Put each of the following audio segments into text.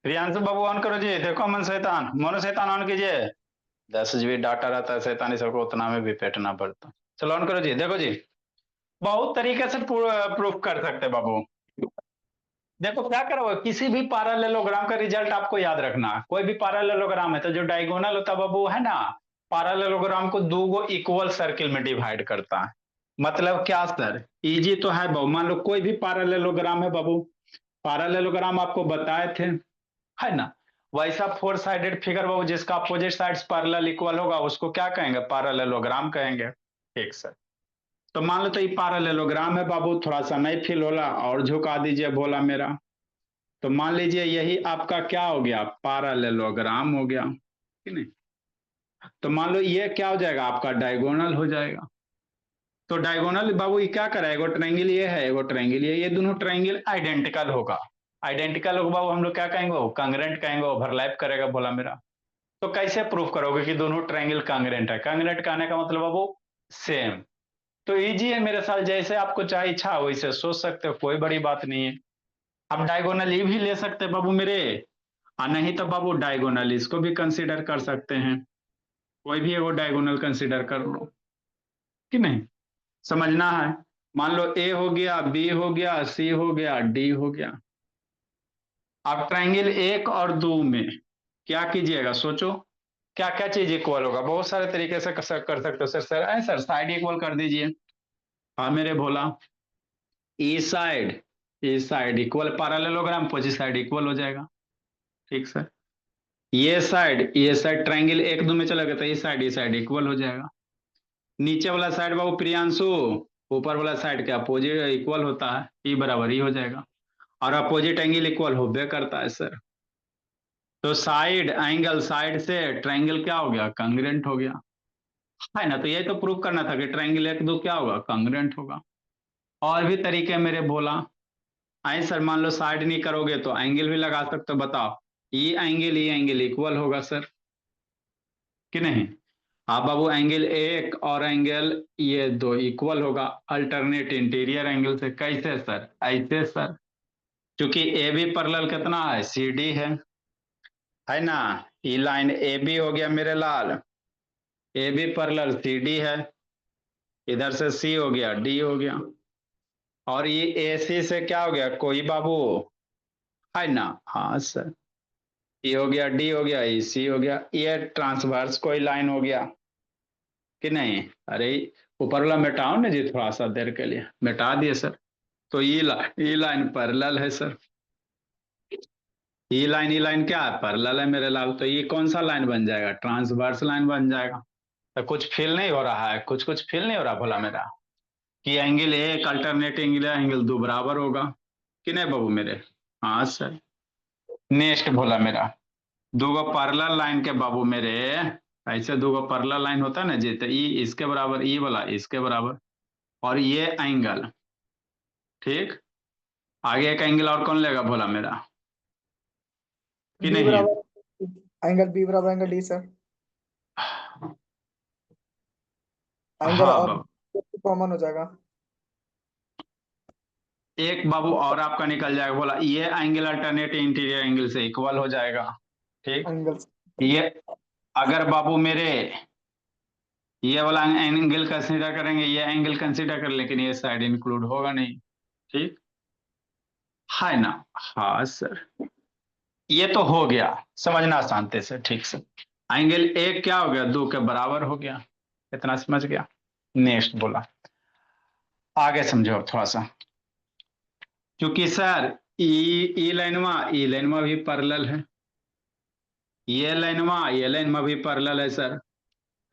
प्रियांशु बाबू on करो जी। देखो मन शैतान मोनो शैतान ऑन कीजिए। 10 GB डाटा रहता है, शैतानी सबको उतना में भी पेटना पड़ता। चलो ऑन करो जी। देखो जी, बहुत तरीके से प्रूफ कर सकते हैं बाबू। देखो क्या करोगे, किसी भी पैरेललोग्राम का रिजल्ट आपको याद रखना है। कोई भी पैरेललोग्राम है तो जो डायगोनल होता है बाबू, है ना, पैरेललोग्राम को दो गो इक्वल सर्किल में डिवाइड करता है। मतलब क्या सर, इजी तो है बाबू। मान लो कोई भी पैरेललोग्राम है बाबू, पैरेललोग्राम आपको बताए थे, है ना। वैसा फोर साइडेड फिगर बाबू जिसका अपोजिट साइड्स पैरेलल इक्वल होगा उसको क्या कहेंगे, पैरेललोग्राम कहेंगे। ठीक सर। तो मान लो तो ये पैरेललोग्राम है बाबू, थोड़ा सा नहीं फील होला और झुका दीजिए भोला मेरा। तो मान लीजिए यही आपका क्या हो गया, पैरेललोग्राम हो गया कि नहीं। तो मान लो ये क्या हो जाएगा, आपका डायगोनल हो जाएगा। तो डायगोनल बाबू ये क्या करा, एगो ट्रायंगल ये है, एगो ट्रायंगल ये दोनों ट्रायंगल आइडेंटिकल होगा। आइडेंटिकल होगा बाबू, हम लोग क्या कहेंगे, कांग्रेंट कहेंगे, ओवरलैप करेगा बोला मेरा। तो कैसे प्रूफ करोगे कि दोनों ट्रायंगल कांग्रेंट है। कांग्रेंट कहने का मतलब बाबू सेम। तो इजी है मेरे साथ, जैसे आपको चाहे इच्छा वैसे सोच सकते हो, कोई बड़ी बात नहीं है। आप डायगोनल ये भी ले सकते हैं बाबू मेरे, और नहीं तो बाबू डायगोनल इसको भी कंसीडर कर सकते हैं। कोई भी एगो डायगोनल कंसीडर कर लो कि नहीं, समझना है। मान लो ए हो गया, बी हो गया, सी हो गया, डी हो गया। अब ट्रायंगल एक और दो में क्या कीजिएगा, सोचो क्या क्या चीज इक्वल होगा। बहुत सारे तरीके से कर सकते हो सर। सर साइड इक्वल कर दीजिए। हाँ मेरे भोला, ई साइड, ई side equal parallelogram, opposite side equal हो जाएगा। ठीक सर। ये साइड ट्रायंगल एक दो में चला गया तो ये साइड इक्वल हो जाएगा। नीचे वाला साइड बाबू प्रियांशु, ऊपर वाला साइड क्या अपोजिट इक्वल होता है, ई बराबर ई हो जाएगा। और अपोजिट एंगल इक्वल होबे करता है सर। तो साइड एंगल साइड से ट्रायंगल क्या हो गया, कांग्रेंट हो गया, है ना। तो ये तो प्रूव करना था कि ट्रायंगल एक दो क्या होगा, कांग्रेंट होगा। और भी तरीके मेरे बोला। आई सर मान लो साइड नहीं करोगे तो एंगल भी लगा सकते हो, बताओ ये एंगल इक्वल होगा सर कि नहीं। हाँ बाबू, एंगल एक और एंगल ये दो इक्वल होगा अल्टरनेट इंटीरियर एंगल से। कैसे सर, ऐसे सर, क्योंकि ए बी पैरेलल कितना है, सी डी है ना। ई लाइन ए बी हो गया मेरे लाल, A B parallel C D है, इधर से सी हो गया, डी हो गया। और ये ए सी से क्या हो गया, कोई बाबू, है ना। हाँ सर, ये हो गया, डी हो गया, ई सी हो गया, ये ट्रांसवर्स कोई लाइन हो गया कि नहीं। अरे ऊपर वाला मिटाओ ना जी, थोड़ा सा देर के लिए मिटा दिए सर। तो ये लाइन पैरेलल है सर। ये लाइन क्या है, पैरेलल है मेरे लाल। तो ये कौन सा लाइन बन जाएगा, ट्रांसवर्स लाइन बन जाएगा। तो कुछ फील नहीं हो रहा है, कुछ फील नहीं हो रहा भोला मेरा, कि एंगल एक अल्टरनेट एंगल है, एंगल दो बराबर होगा कि नहीं बाबू मेरे। हाँ सर। नेक्स्ट भोला मेरा, दो गो पैरेलल लाइन के बाबू मेरे, ऐसे दो गो पैरेलल लाइन होता है ना जी, तो ई इसके बराबर, ई वाला इसके बराबर, और ये एंगल, ठीक। आगे एक एंगल और कौन लेगा भोला मेरा, कि बी नहीं। बराबर एंगल, बी बराबर एंगल डी सर। एंगल हाँ और बाबू, कॉमन हो जाएगा। एक बाबू और आपका निकल जाएगा बोला, ये एंगल अल्टरनेट इंटीरियर एंगल से इक्वल हो जाएगा। ठीक। एंगल। ये अगर बाबू मेरे ये वाला एंगल कंसीडर करेंगे, ये एंगल कंसीडर कर, लेकिन ये साइड इंक्लूड होगा नहीं। ठीक है ना। हाँ सर, ये तो हो गया, समझना शांति से ठीक से। एंगल एक क्या हो गया, दो के बराबर हो गया, इतना समझ गया। नेक्स्ट बोला, आगे समझो अब थोड़ा सा। क्योंकि सर ई लाइनवा भी पैरेलल है, ये लाइनवा भी पैरेलल है सर।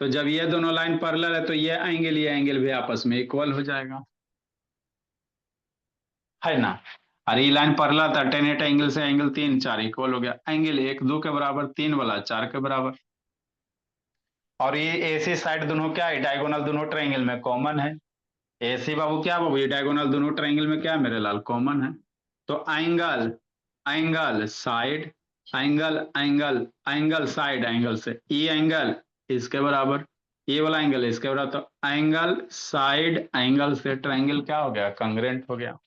तो जब ये दोनों लाइन पैरेलल है तो ये एंगल भी आपस में इक्वल हो जाएगा, है ना। अरे ये लाइन पैरेलल था, टेन एट एंगल से एंगल तीन चार इक्वल हो गया, एंगल एक दो के बराबर, तीन वाला चार के बराबर। और ये एसी साइड दोनों क्या है, डायगोनल दोनों ट्रायंगल में कॉमन है। एसी बाबू क्या बाबू, ये डायगोनल दोनों ट्रायंगल में क्या है मेरे लाल, कॉमन है। तो angle, angle side, angle angle angle side angle से ई एंगल इसके बराबर, ये वाला एंगल इसके बराबर। तो एंगल साइड एंगल से ट्रायंगल क्या हो गया, कांग्रेंट हो गया।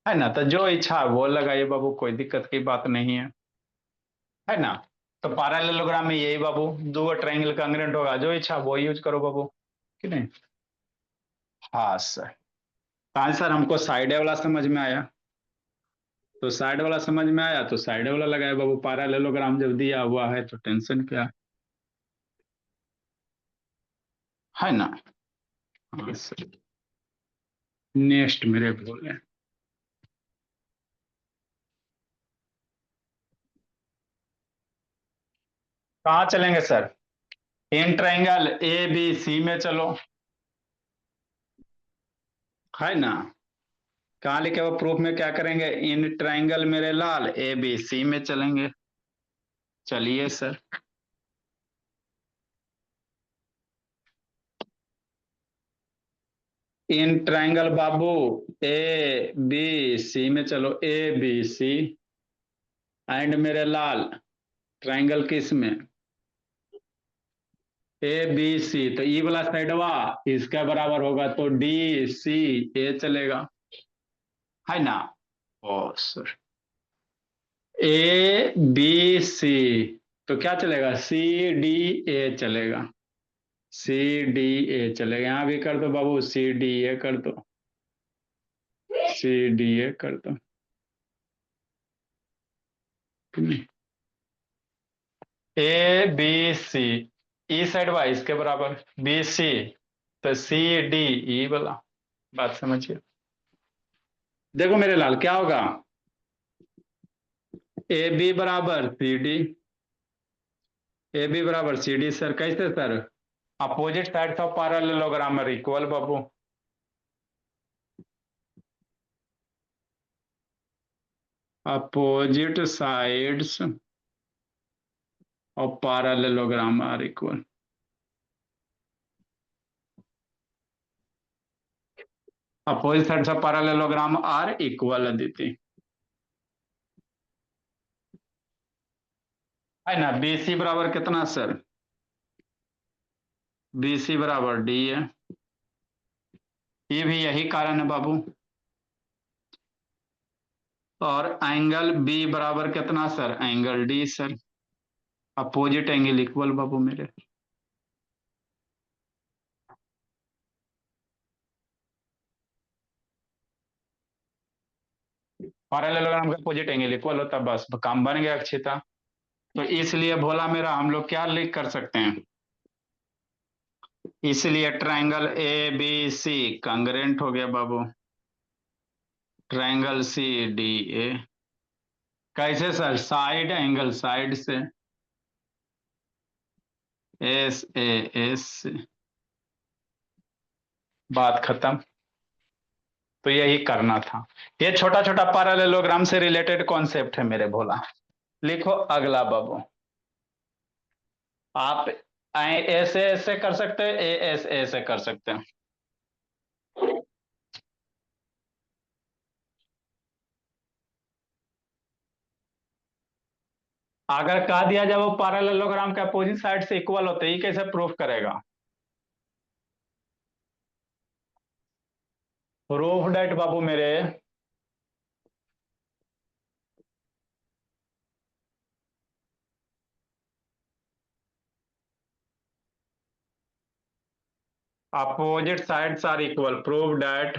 है ना। तो जो इच्छा है वो लगाइए बाबू, कोई दिक्कत की बात नहीं है ना। तो पैरेललोग्राम में यही बाबू, दो ट्रायंगल कांग्रुएंट होगा, जो इच्छा वो यूज करो बाबू, कि नहीं। हाँ सर। हाँ सर, हमको साइड वाला समझ में आया, तो साइड वाला समझ में आया तो साइड वाला लगाया बाबू। पैरेललोग्राम जब दिया हुआ है तो टेंशन क्या है ना। हाँ सर। नेक्स्ट मेरे बोले, कहाँ चलेंगे सर। इन ट्रायंगल ए बी सी में चलो, है ना। कहाँ लिखे हुआ प्रूफ में, क्या करेंगे, इन ट्रायंगल मेरे लाल ए बी सी में चलेंगे। चलिए सर। इन ट्रायंगल बाबू ए बी सी में चलो, ए बी सी एंड मेरे लाल ट्रायंगल किस में, ए बी सी। तो ई वाला साइडवा इसका बराबर होगा तो डी सी ए चलेगा, है ना। ओ सर, ए बी सी तो क्या चलेगा, सी डी ए चलेगा, सी डी ए चलेगा। यहां भी कर दो बाबू, सी डी ए कर दो, सी डी ए कर दो। ए बी सी, ई साइड वाई इसके बराबर, बी सी तो सी डी ई वाला, बात समझिए। देखो मेरे लाल क्या होगा, ए बी बराबर सी डी, ए बी बराबर सी डी सर, कैसे sir, opposite sides of parallelogram are equal बाबू। Opposite sides of parallelogram are equal. Opposite sides of parallelogram are equal Aditi, है ना। बी सी बराबर कितना सर, बी सी बराबर D है, ये भी यही कारण है बाबू। और एंगल बी बराबर कितना sir, angle D sir, opposite angle equal बाबू मेरे। पैरेललोग्राम का अपोजिट एंगल इक्वल होता, बस काम बन गया अक्षिता। तो इसलिए भोला मेरा, हम लोग क्या लिख कर सकते हैं, इसलिए triangle A B C congruent हो गया बाबू, ट्रायंगल सी डी ए। कैसे सर, साइड एंगल साइड से, एस ए एस से, बात खत्म। तो यही करना था, ये छोटा छोटा पैरेललोग्राम से रिलेटेड कॉन्सेप्ट है मेरे भोला। लिखो अगला बाबू, आप ऐसे ऐसे कर सकते हैं, ए एस ऐसे कर सकते हैं। अगर कह दिया जाए वो पैरेललोग्राम के अपोजिट साइड से इक्वल होते ही, कैसे प्रूफ करेगा, प्रूफ डेट बाबू मेरे, opposite sides are equal, prove that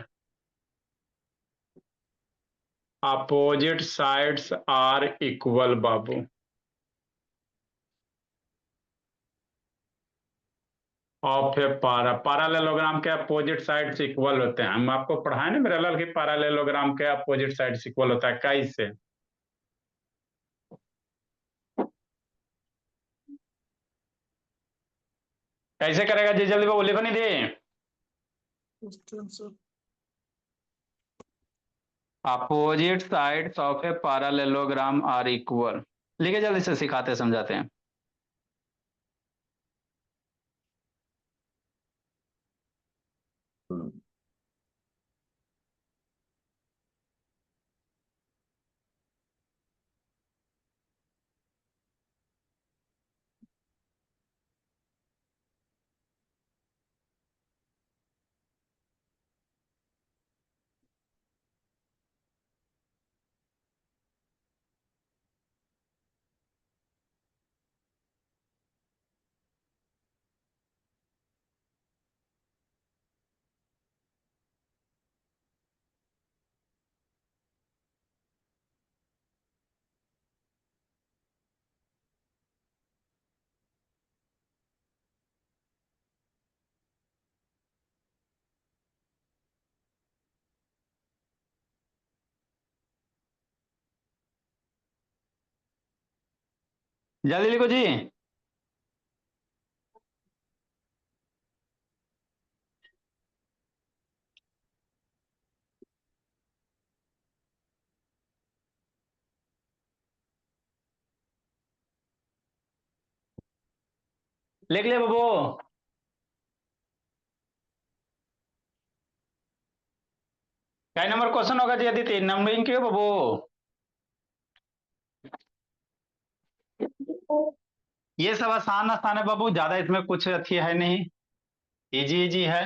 opposite sides are equal बाबू। ऑफ ए पैरेललोग्राम के अपोजिट साइड्स इक्वल होते हैं, हम आपको पढ़ाए ना मेरे लाल की पैरेललोग्राम के अपोजिट साइड्स इक्वल होता है, कैसे, कैसे करेगा जी, जल्दी बाबू लिखो नहीं दे। Opposite sides of a parallelogram are equal, लिखे जल्दी से, सिखाते समझाते हैं। जल्दी लिखो जी। लिख ले बाबू। क्या नंबर क्वेश्चन होगा जी अदिति, नंबरिंग क्यों बाबू? ये सब आसान आसान है बाबू, ज्यादा इसमें कुछ अच्छी है नहीं, इजी इजी है।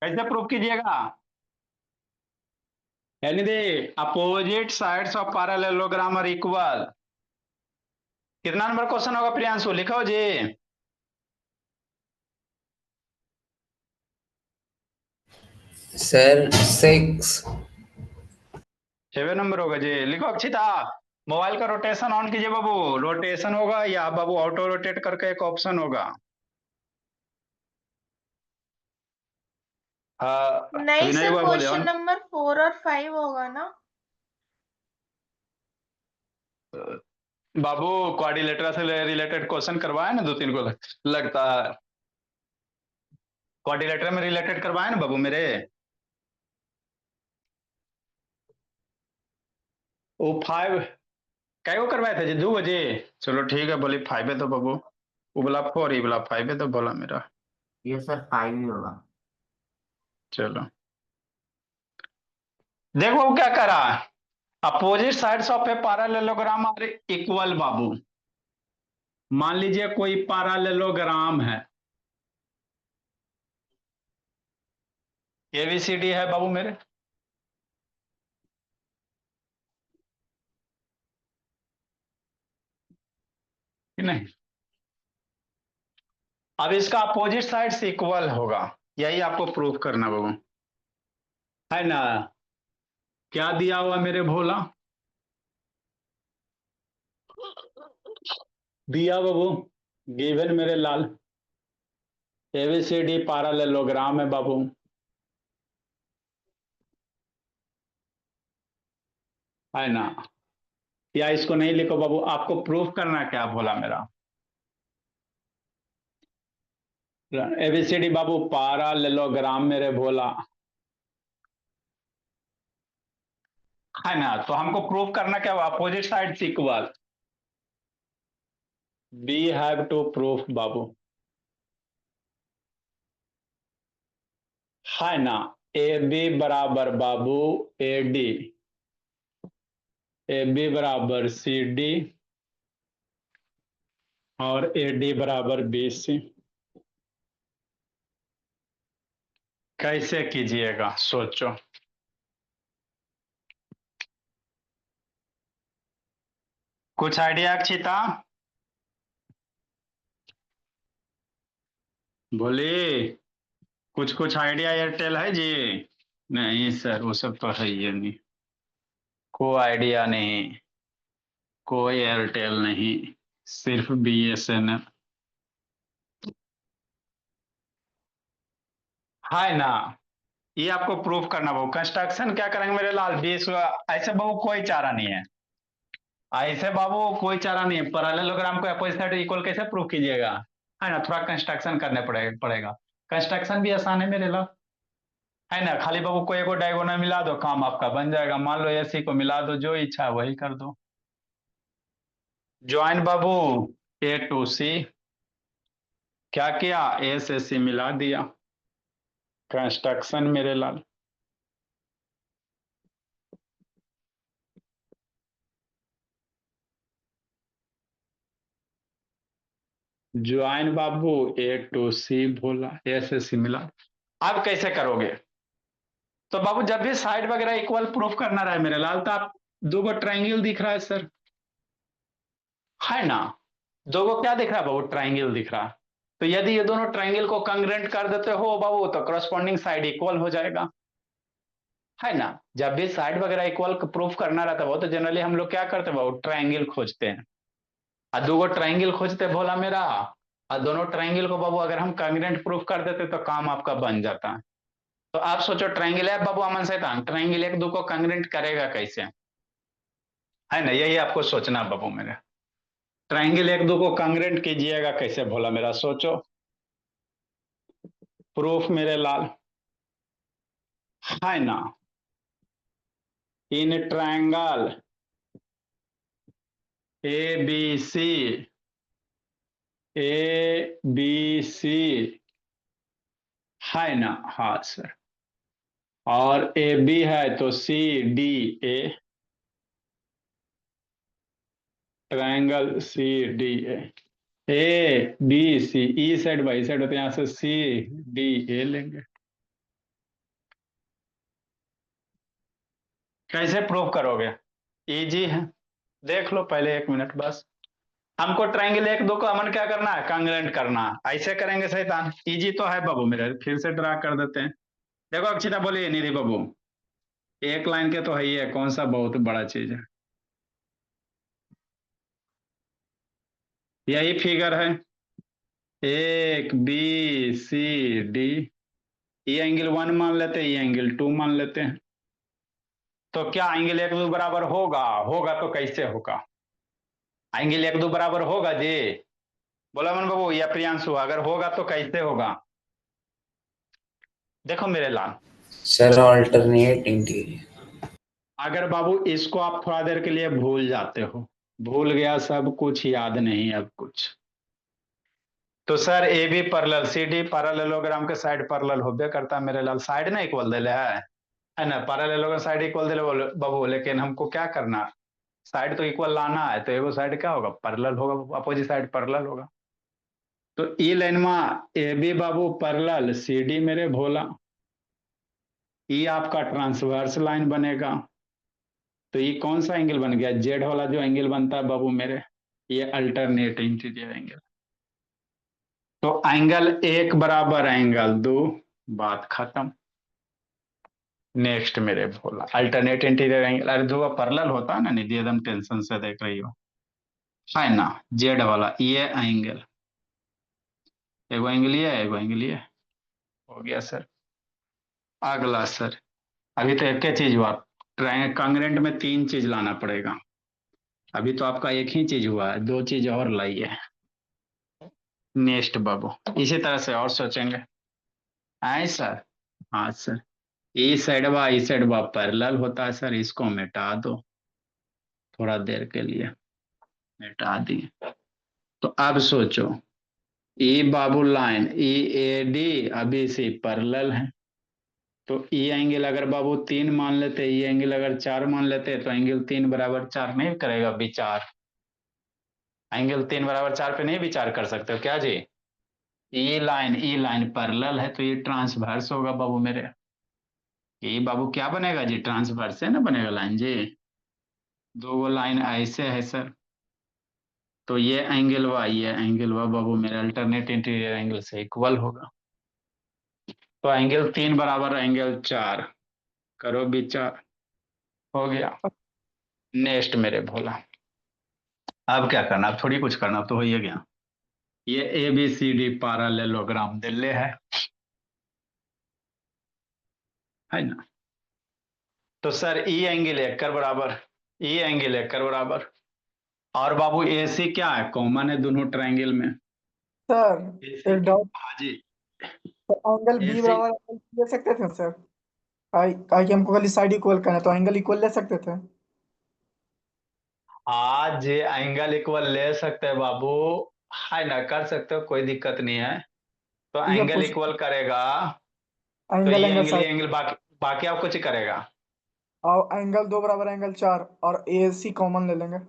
कैसे प्रूव कीजिएगा? यानी the opposite sides of parallelogram are equal. कितना नंबर क्वेश्चन होगा प्रियांशु, लिखो जी। सर 6। 7 नंबर होगा जी, लिखो अक्षिता। मोबाइल का रोटेशन ऑन कीजिए बाबू, रोटेशन होगा या बाबू ऑटो रोटेट करके एक ऑप्शन होगा। नहीं अभी नहीं सर, हुआ बोले क्वेश्चन ऑन। नंबर 4 और 5 होगा ना? बाबू क्वाड्रिलेटरल से रिलेटेड क्वेश्चन करवाए ना 2-3 को लगता है। क्वाड्रिलेटरल में रिलेटेड करवाए ना बाबू मेरे। वो 5 कै को करवाए थे जी, 2 बजे। चलो ठीक है, बोली 5 है तो बाबू वो बोला 4, ही बोला 5 है तो बोला मेरा। ये सर 5 ही होगा। चलो देखो वो क्या कर रहा है। Opposite sides of a parallelogram are equal बाबू। मान लीजिए कोई पैरेललोग्राम है, एबीसीडी है बाबू मेरे, कि नहीं? अब इसका अपोजिट साइड्स इक्वल होगा, यही आपको प्रूफ करना बाबू, है ना? क्या दिया हुआ मेरे भोला? दिया बाबू, गिवन मेरे लाल, एबीसीडी पैरेललोग्राम है बाबू, है ना? या इसको नहीं लिखो बाबू, आपको प्रूफ करना क्या भोला मेरा? एबीसीडी बाबू पैरेललोग्राम मेरे भोला, है ना? तो हमको प्रूफ करना क्या हुआ, opposite side equal. We have to proof बाबू, है ना? ए बी बराबर बाबू ए डी, ए बी बराबर सी डी और ए डी बराबर बी सी। कैसे कीजिएगा सोचो। कुछ आइडिया अक्षिता? बोले कुछ कुछ आइडिया एयरटेल है जी? नहीं सर, वो सब तो है ही नहीं, कोई आइडिया नहीं, कोई एयरटेल नहीं, सिर्फ बीएसएनएल, है ना? ये आपको प्रूफ करना बहु, कंस्ट्रक्शन क्या करेंगे मेरे लाल, 20 ऐसे बहु कोई चारा नहीं है, ऐसे बाबू कोई चारा नहीं है। पैरेललोग्राम को अपोजिट साइड इक्वल कैसे प्रूव कीजिएगा, है ना? थोड़ा कंस्ट्रक्शन करने पड़ेगा। कंस्ट्रक्शन भी आसान है मेरे लाल, है ना? खाली बाबू को एक डायगोनल मिला दो, काम आपका बन जाएगा। मान लो एसी को मिला दो, जो इच्छा है वही कर दो। ज्वाइन बाबू ए टू सी, क्या किया, ए से सी मिला दिया, कंस्ट्रक्शन मेरे लाल। ज्वाइन बाबू ए टू सी बोला, ए से सी मिला। अब कैसे करोगे? तो बाबू जब भी साइड वगैरह इक्वल प्रूफ करना रहे मेरे लाल, तो आप 2 ट्रायंगल दिख रहा है सर, है ना, दो को क्या दिख रहा है बाबू, ट्राइंगल दिख रहा है। तो यदि ये दोनों ट्राइंगल को कंग्रेंट कर देते हो बाबू तो करस्पॉन्डिंग साइड इक्वल हो जाएगा, है ना। जब भी साइड वगैरह इक्वल प्रूफ करना रहता है वो तो जनरली हम लोग क्या करते हैं बाबू, ट्राइंगल खोजते हैं। और दो ट्राइंगल खोजते भोला मेरा, और दोनों ट्राइंगल को बाबू अगर हम कंग्रेंट प्रूफ कर देते तो काम आपका बन जाता है। तो आप सोचो ट्राइंगल है बाबू अमन शैतान, ट्राइंगल एक दो को कंग्रेंट करेगा कैसे, है ना, यही आपको सोचना बाबू मेरे। ट्राइंगल एक दो को कंग्रेंट कीजिएगा कैसे भोला मेरा, सोचो। प्रूफ मेरे लाल, है ना। इन ट्रायंगल ABC, ABC, है ना, हाँ सर। और AB है तो CDA, triangle CDA, ABC, E side by side होते हैं, यहां से CDA लेंगे। कैसे प्रूव करोगे, इजी है, देख लो पहले 1 मिनट बस। हमको ट्रायंगल एक दो को अमन क्या करना है, कांग्रेंट करना है। ऐसे करेंगे शैतान, इजी तो है बाबू मेरे, फिर से ड्रा कर देते हैं। देखो अक्षिता बोलिए निधि बाबू, एक लाइन के तो है ही है, कौन सा बहुत बड़ा चीज है, यही फिगर है, एक BCD, ये एंगल 1 मान लेते हैं, ये एंगल 2 मान लेते हैं। तो क्या एंगल एक दो बराबर होगा, होगा तो कैसे होगा, एंगल एक दो बराबर होगा जी, बोला मन बाबू या प्रियांशु, अगर होगा तो कैसे होगा। देखो मेरे लाल, सर ऑल्टरनेट इंटीरियर। अगर बाबू इसको आप थोड़ा देर के लिए भूल जाते हो, भूल गया सब कुछ, याद नहीं अब कुछ, तो sir A B parallel CD parallelogram के साइड पैरेलल होबे करता है मेरे लाल, साइड ना इक्वल दिले है ना, पैरेललोग्राम साइड इक्वल दिले बाबू, लेकिन हमको क्या करना, साइड तो इक्वल लाना है, तो एगो साइड क्या होगा, पैरेलल होगा, अपोजिट साइड पैरेलल होगा। तो ई लाइन में ए बी बाबू पैरेलल CD मेरे भोला, ई आपका ट्रांसवर्स लाइन बनेगा। तो ये कौन सा एंगल बन गया, जेड वाला जो एंगल बनता है बाबू मेरे, ये अल्टरनेट इंटीरियर एंगल। तो एंगल एक बराबर एंगल दो, बात खत्म। नेक्स्ट मेरे भोला, अल्टरनेट इंटीरियर एंगल, अरे जो पैरेलल होता है ना निधि, एकदम टेंशन से देख रही हो, है ना, जेड वाला ये एंगल, एगो एंगल ये, एगो एंगल ये, हो गया सर। अगला सर, अभी तो एक चीज हुआ, कांग्रेंट में 3 चीज लाना पड़ेगा, अभी तो आपका एक ही चीज हुआ है, 2 चीज और लाइए। नेक्स्ट बाबू, इसी तरह से और सोचेंगे, आए सर, हाँ सर, ई साइड बा पैरेलल होता है सर, इसको मिटा दो थोड़ा देर के लिए, मिटा दिए। तो अब सोचो, ई बाबू लाइन EAD अभी से पैरेलल है, तो ई एंगल अगर बाबू 3 मान लेते, ई एंगल अगर 4 मान लेते, तो एंगल 3 बराबर 4 नहीं करेगा विचार, एंगल 3 बराबर 4 पे नहीं विचार कर सकते हो क्या जी। ई लाइन पैरेलल है तो ये ट्रांसवर्स होगा बाबू मेरे, ये बाबू क्या बनेगा जी, ट्रांसवर्स है ना बनेगा लाइन जी, दो लाइन ऐसे है सर, तो ये एंगल वा बाबू मेरे अल्टरनेट इंटीरियर एंगल से इक्वल होगा। तो एंगल 3 बराबर एंगल 4, करो विचार, हो गया। नेक्स्ट मेरे भोला, अब क्या करना, अब थोड़ी कुछ करना, अब तो हो ही गया, ये ABCD पैरेललोग्राम दिल्ली है ना। तो सर ई एंगल एक कर बराबर, और बाबू AC क्या है, कॉमन है दोनों ट्रायंगल में, सर AC एक डाउट, हाँ जी, एंगल बी AC बराबर एंगल ले सकते थे सर, आई आई कि हमको खाली साइड इक्वल करना है तो एंगल इक्वल ले सकते थे। आज एंगल इक्वल ले सकते हैं बाबू, है ना, कर सकते हो, कोई दिक्कत नहीं है। तो ये एंगल पूछ, इक्वल करेगा, तो एंगल एंगल ये साइड, एंगल, बाकी बाकी आप कुछ करेगा, और एंगल दो बराबर एंगल चार और ए सी कॉमन ले लेंगे।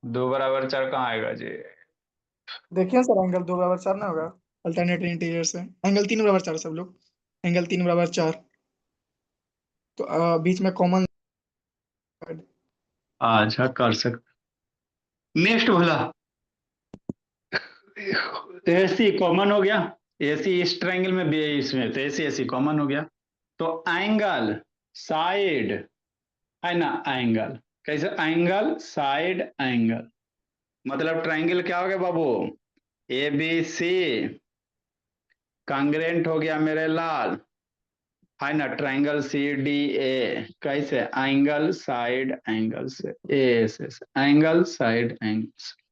2 बराबर 4 कहाँ आएगा जी, देखिए सर एंगल दो बराबर चार ना होगा, अल्टरनेट इंटीरियर से एंगल तीन बराबर चार, सब लोग एंगल तीन बराबर चार, तो बीच में कॉमन। अच्छा कर सकते, नेक्स्ट बोला एसी कॉमन हो गया, एसी इस ट्रायंगल में भी है, इसमें तो एसी एसी कॉमन हो गया। तो एंगल साइड है ना, एंगल कैसे, एंगल साइड एंगल, मतलब ट्रायंगल क्या हो गया बाबू, ए बी सी कांग्रेंट हो गया मेरे लाल, है ना, ट्रायंगल सी डी ए कैसे, एंगल साइड एंगल से, ए से एंगल साइड एंगल से।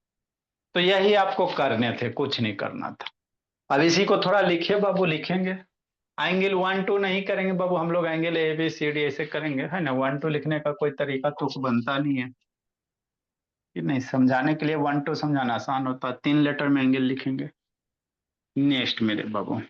तो यही आपको करने थे, कुछ नहीं करना था। अब इसी को थोड़ा लिखिए बाबू, लिखेंगे एंगल 1 2 नहीं करेंगे बाबू हम लोग, angle A B C D ऐसे करेंगे, है ना। 1 2 लिखने का कोई तरीका तो बनता नहीं है कि नहीं, समझाने के लिए 1 2 समझाना आसान होता है, 3 लेटर में एंगल लिखेंगे। नेक्स्ट मेरे बाबू,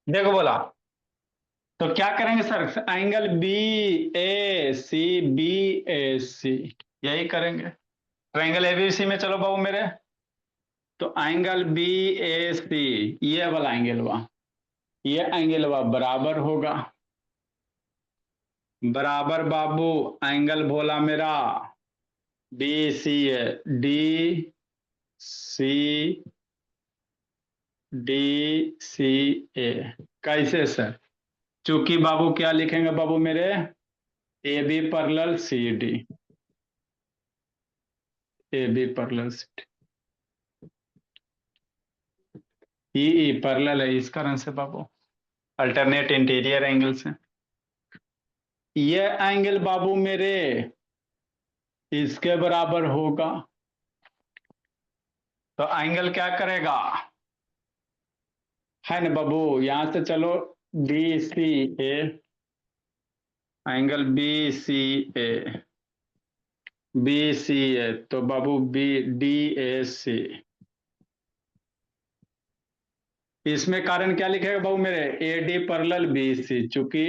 देखो बोला तो क्या करेंगे सर, एंगल बी ए सी, बी ए सी यही करेंगे। ट्रायंगल एबीसी में चलो बाबू मेरे, तो एंगल बी ए सी ये वाला एंगल हुआ, ये एंगल हुआ बराबर होगा, बराबर बाबू एंगल बोला मेरा बी सी है, डी सी, डी सी ए कैसे सर, चूंकि बाबू क्या लिखेंगे बाबू मेरे, A B parallel C D, A B parallel C D, ई पैरेलल है इस कारण से बाबू, अल्टरनेट इंटीरियर एंगल से। ये एंगल बाबू मेरे इसके बराबर होगा, तो एंगल क्या करेगा, है ना बाबू, यहां से चलो बी सी ए, एंगल बी सी ए, बी सी ए तो बाबू बी डी ए सी, इसमें कारण क्या लिखेगा बाबू मेरे, A D parallel B C, चूंकि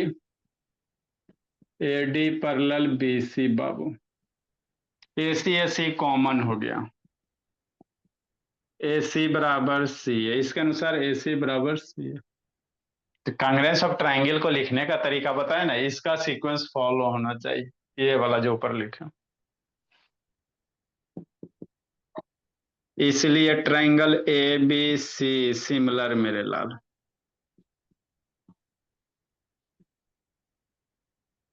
A D parallel B C बाबू, ए सी कॉमन हो गया, ए सी बराबर सी है, इसके अनुसार ए सी बराबर सी है। तो कांग्रेस ऑफ ट्रायंगल को लिखने का तरीका बताए ना, इसका सीक्वेंस फॉलो होना चाहिए, ये वाला जो ऊपर लिखा, इसलिए triangle A B C similar मेरे लाल,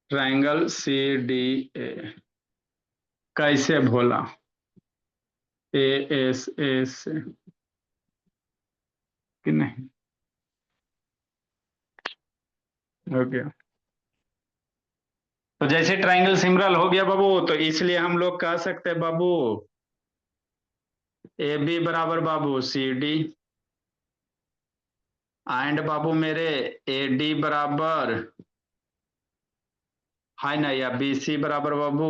ट्रायंगल सी डी ए कैसे भोला, ए एस ए से कि नहीं, हो गया। तो जैसे ट्रायंगल सिमिलर हो गया बाबू, तो इसलिए हम लोग कह सकते हैं बाबू ए बी बराबर बाबू सी डी, एंड बाबू मेरे ए डी बराबर है ना, या बी सी बराबर बाबू,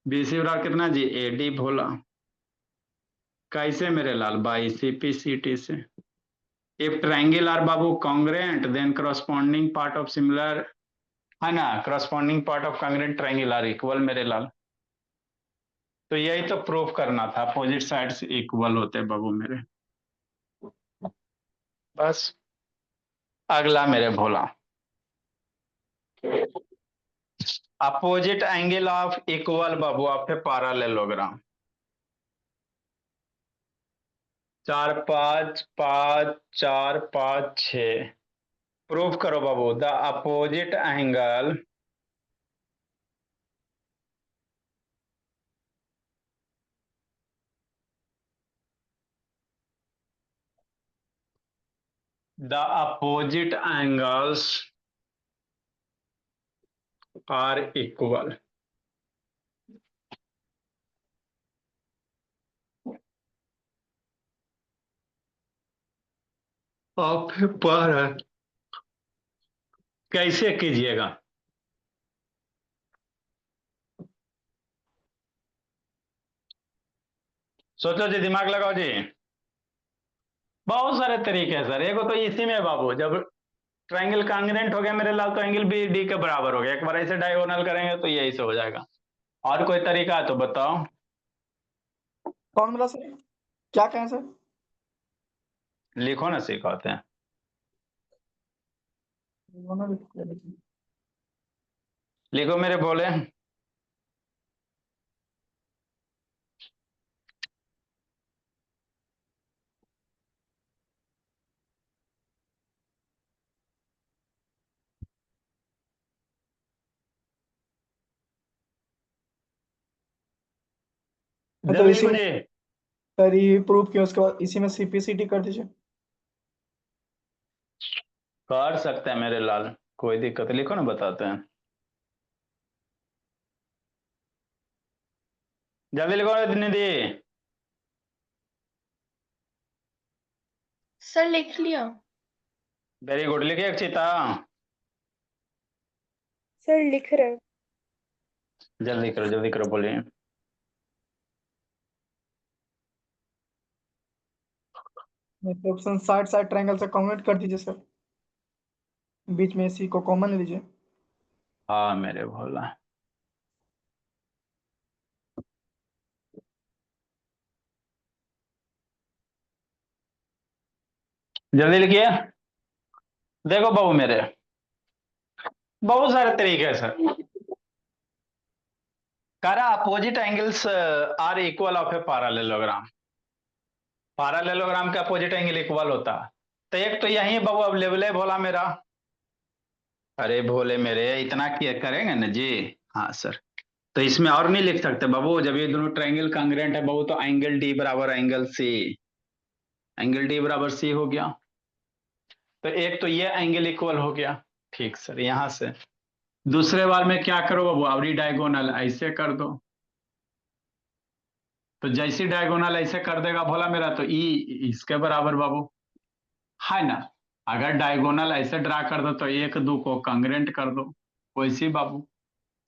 बी सी बराबर कितना जी, ए डी भोला, कैसे मेरे लाल, by C P C T से। इफ ट्रायंगल आर बाबू congruent then corresponding part of similar, है ना, corresponding part of congruent triangle are equal मेरे लाल। तो यही तो प्रूफ करना था, अपोजिट साइड्स इक्वल होते बाबू मेरे, बस। अगला मेरे भोला, अपोजिट एंगल ऑफ इक्वल बाबू आपके पैरेललोग्राम, 4 5 5 4 5 6 प्रूफ करो बाबू, the opposite angle the opposite angles are equal of पर, कैसे कीजिएगा, सोचो जी, दिमाग लगाओ जी। बहुत सारे तरीके हैं सर, एक तो इसी में बाबू, जब ट्राइंगल कांग्रेंट हो गया मेरे लाल, तो एंगल बी डी के बराबर हो गया। एक बार ऐसे डायगोनल करेंगे तो यही से हो जाएगा। और कोई तरीका है तो बताओ। कौन बोला सर? क्या कहें सर? लिखो ना, सिखाते हैं। दोनों भी लिख लेते हैं। लिखो मेरे बोले। तो जल्दी इसी लिखो में जी। सर ये प्रूफ किया, उसके बाद इसी में सीपीसीटी कर दीजिए। कर सकते हैं मेरे लाल, कोई दिक्कत नहीं, लिखो ना, बताते हैं। जल्दी लिखो निधि। सर लिख लिया। वेरी गुड, लिखिए अक्षिता। सर लिख रहे। जल्दी करो, बोलिए। ऑप्शन साइड साइड ट्रायंगल से कॉमेंट कर दीजिए सर, बीच में सी को कॉमन ले लीजिए। हाँ मेरे भोला। जल्दी लिखिए। देखो बाबू मेरे, बहुत सारे तरीके हैं सर। कह रहा opposite angles are equal of a parallelogram. Parallelogram का अपोजिट एंगल इक्वल होता है। तो एक तो यही बाबू अवेलेबल है भोला मेरा। अरे भोले मेरे, इतना किया करेंगे ना जी। हाँ सर। तो इसमें और नहीं लिख सकते बाबू, जब ये दोनों ट्रायंगल कांग्रेंट है बाबू, तो एंगल डी बराबर एंगल सी। एंगल डी बराबर सी हो गया। तो एक तो ये एंगल इक्वल हो गया। ठीक सर, यहां से दूसरे बार में क्या करो बाबू, अवरी डायगोनल ऐसे कर दो। तो जैसी डायगोनल ऐसे कर देगा भोला मेरा, तो ई इसके बराबर बाबू, है ना। अगर डायगोनल ऐसे ड्रा कर दो तो एक दो को कांग्रेंट कर दो, वैसी बाबू।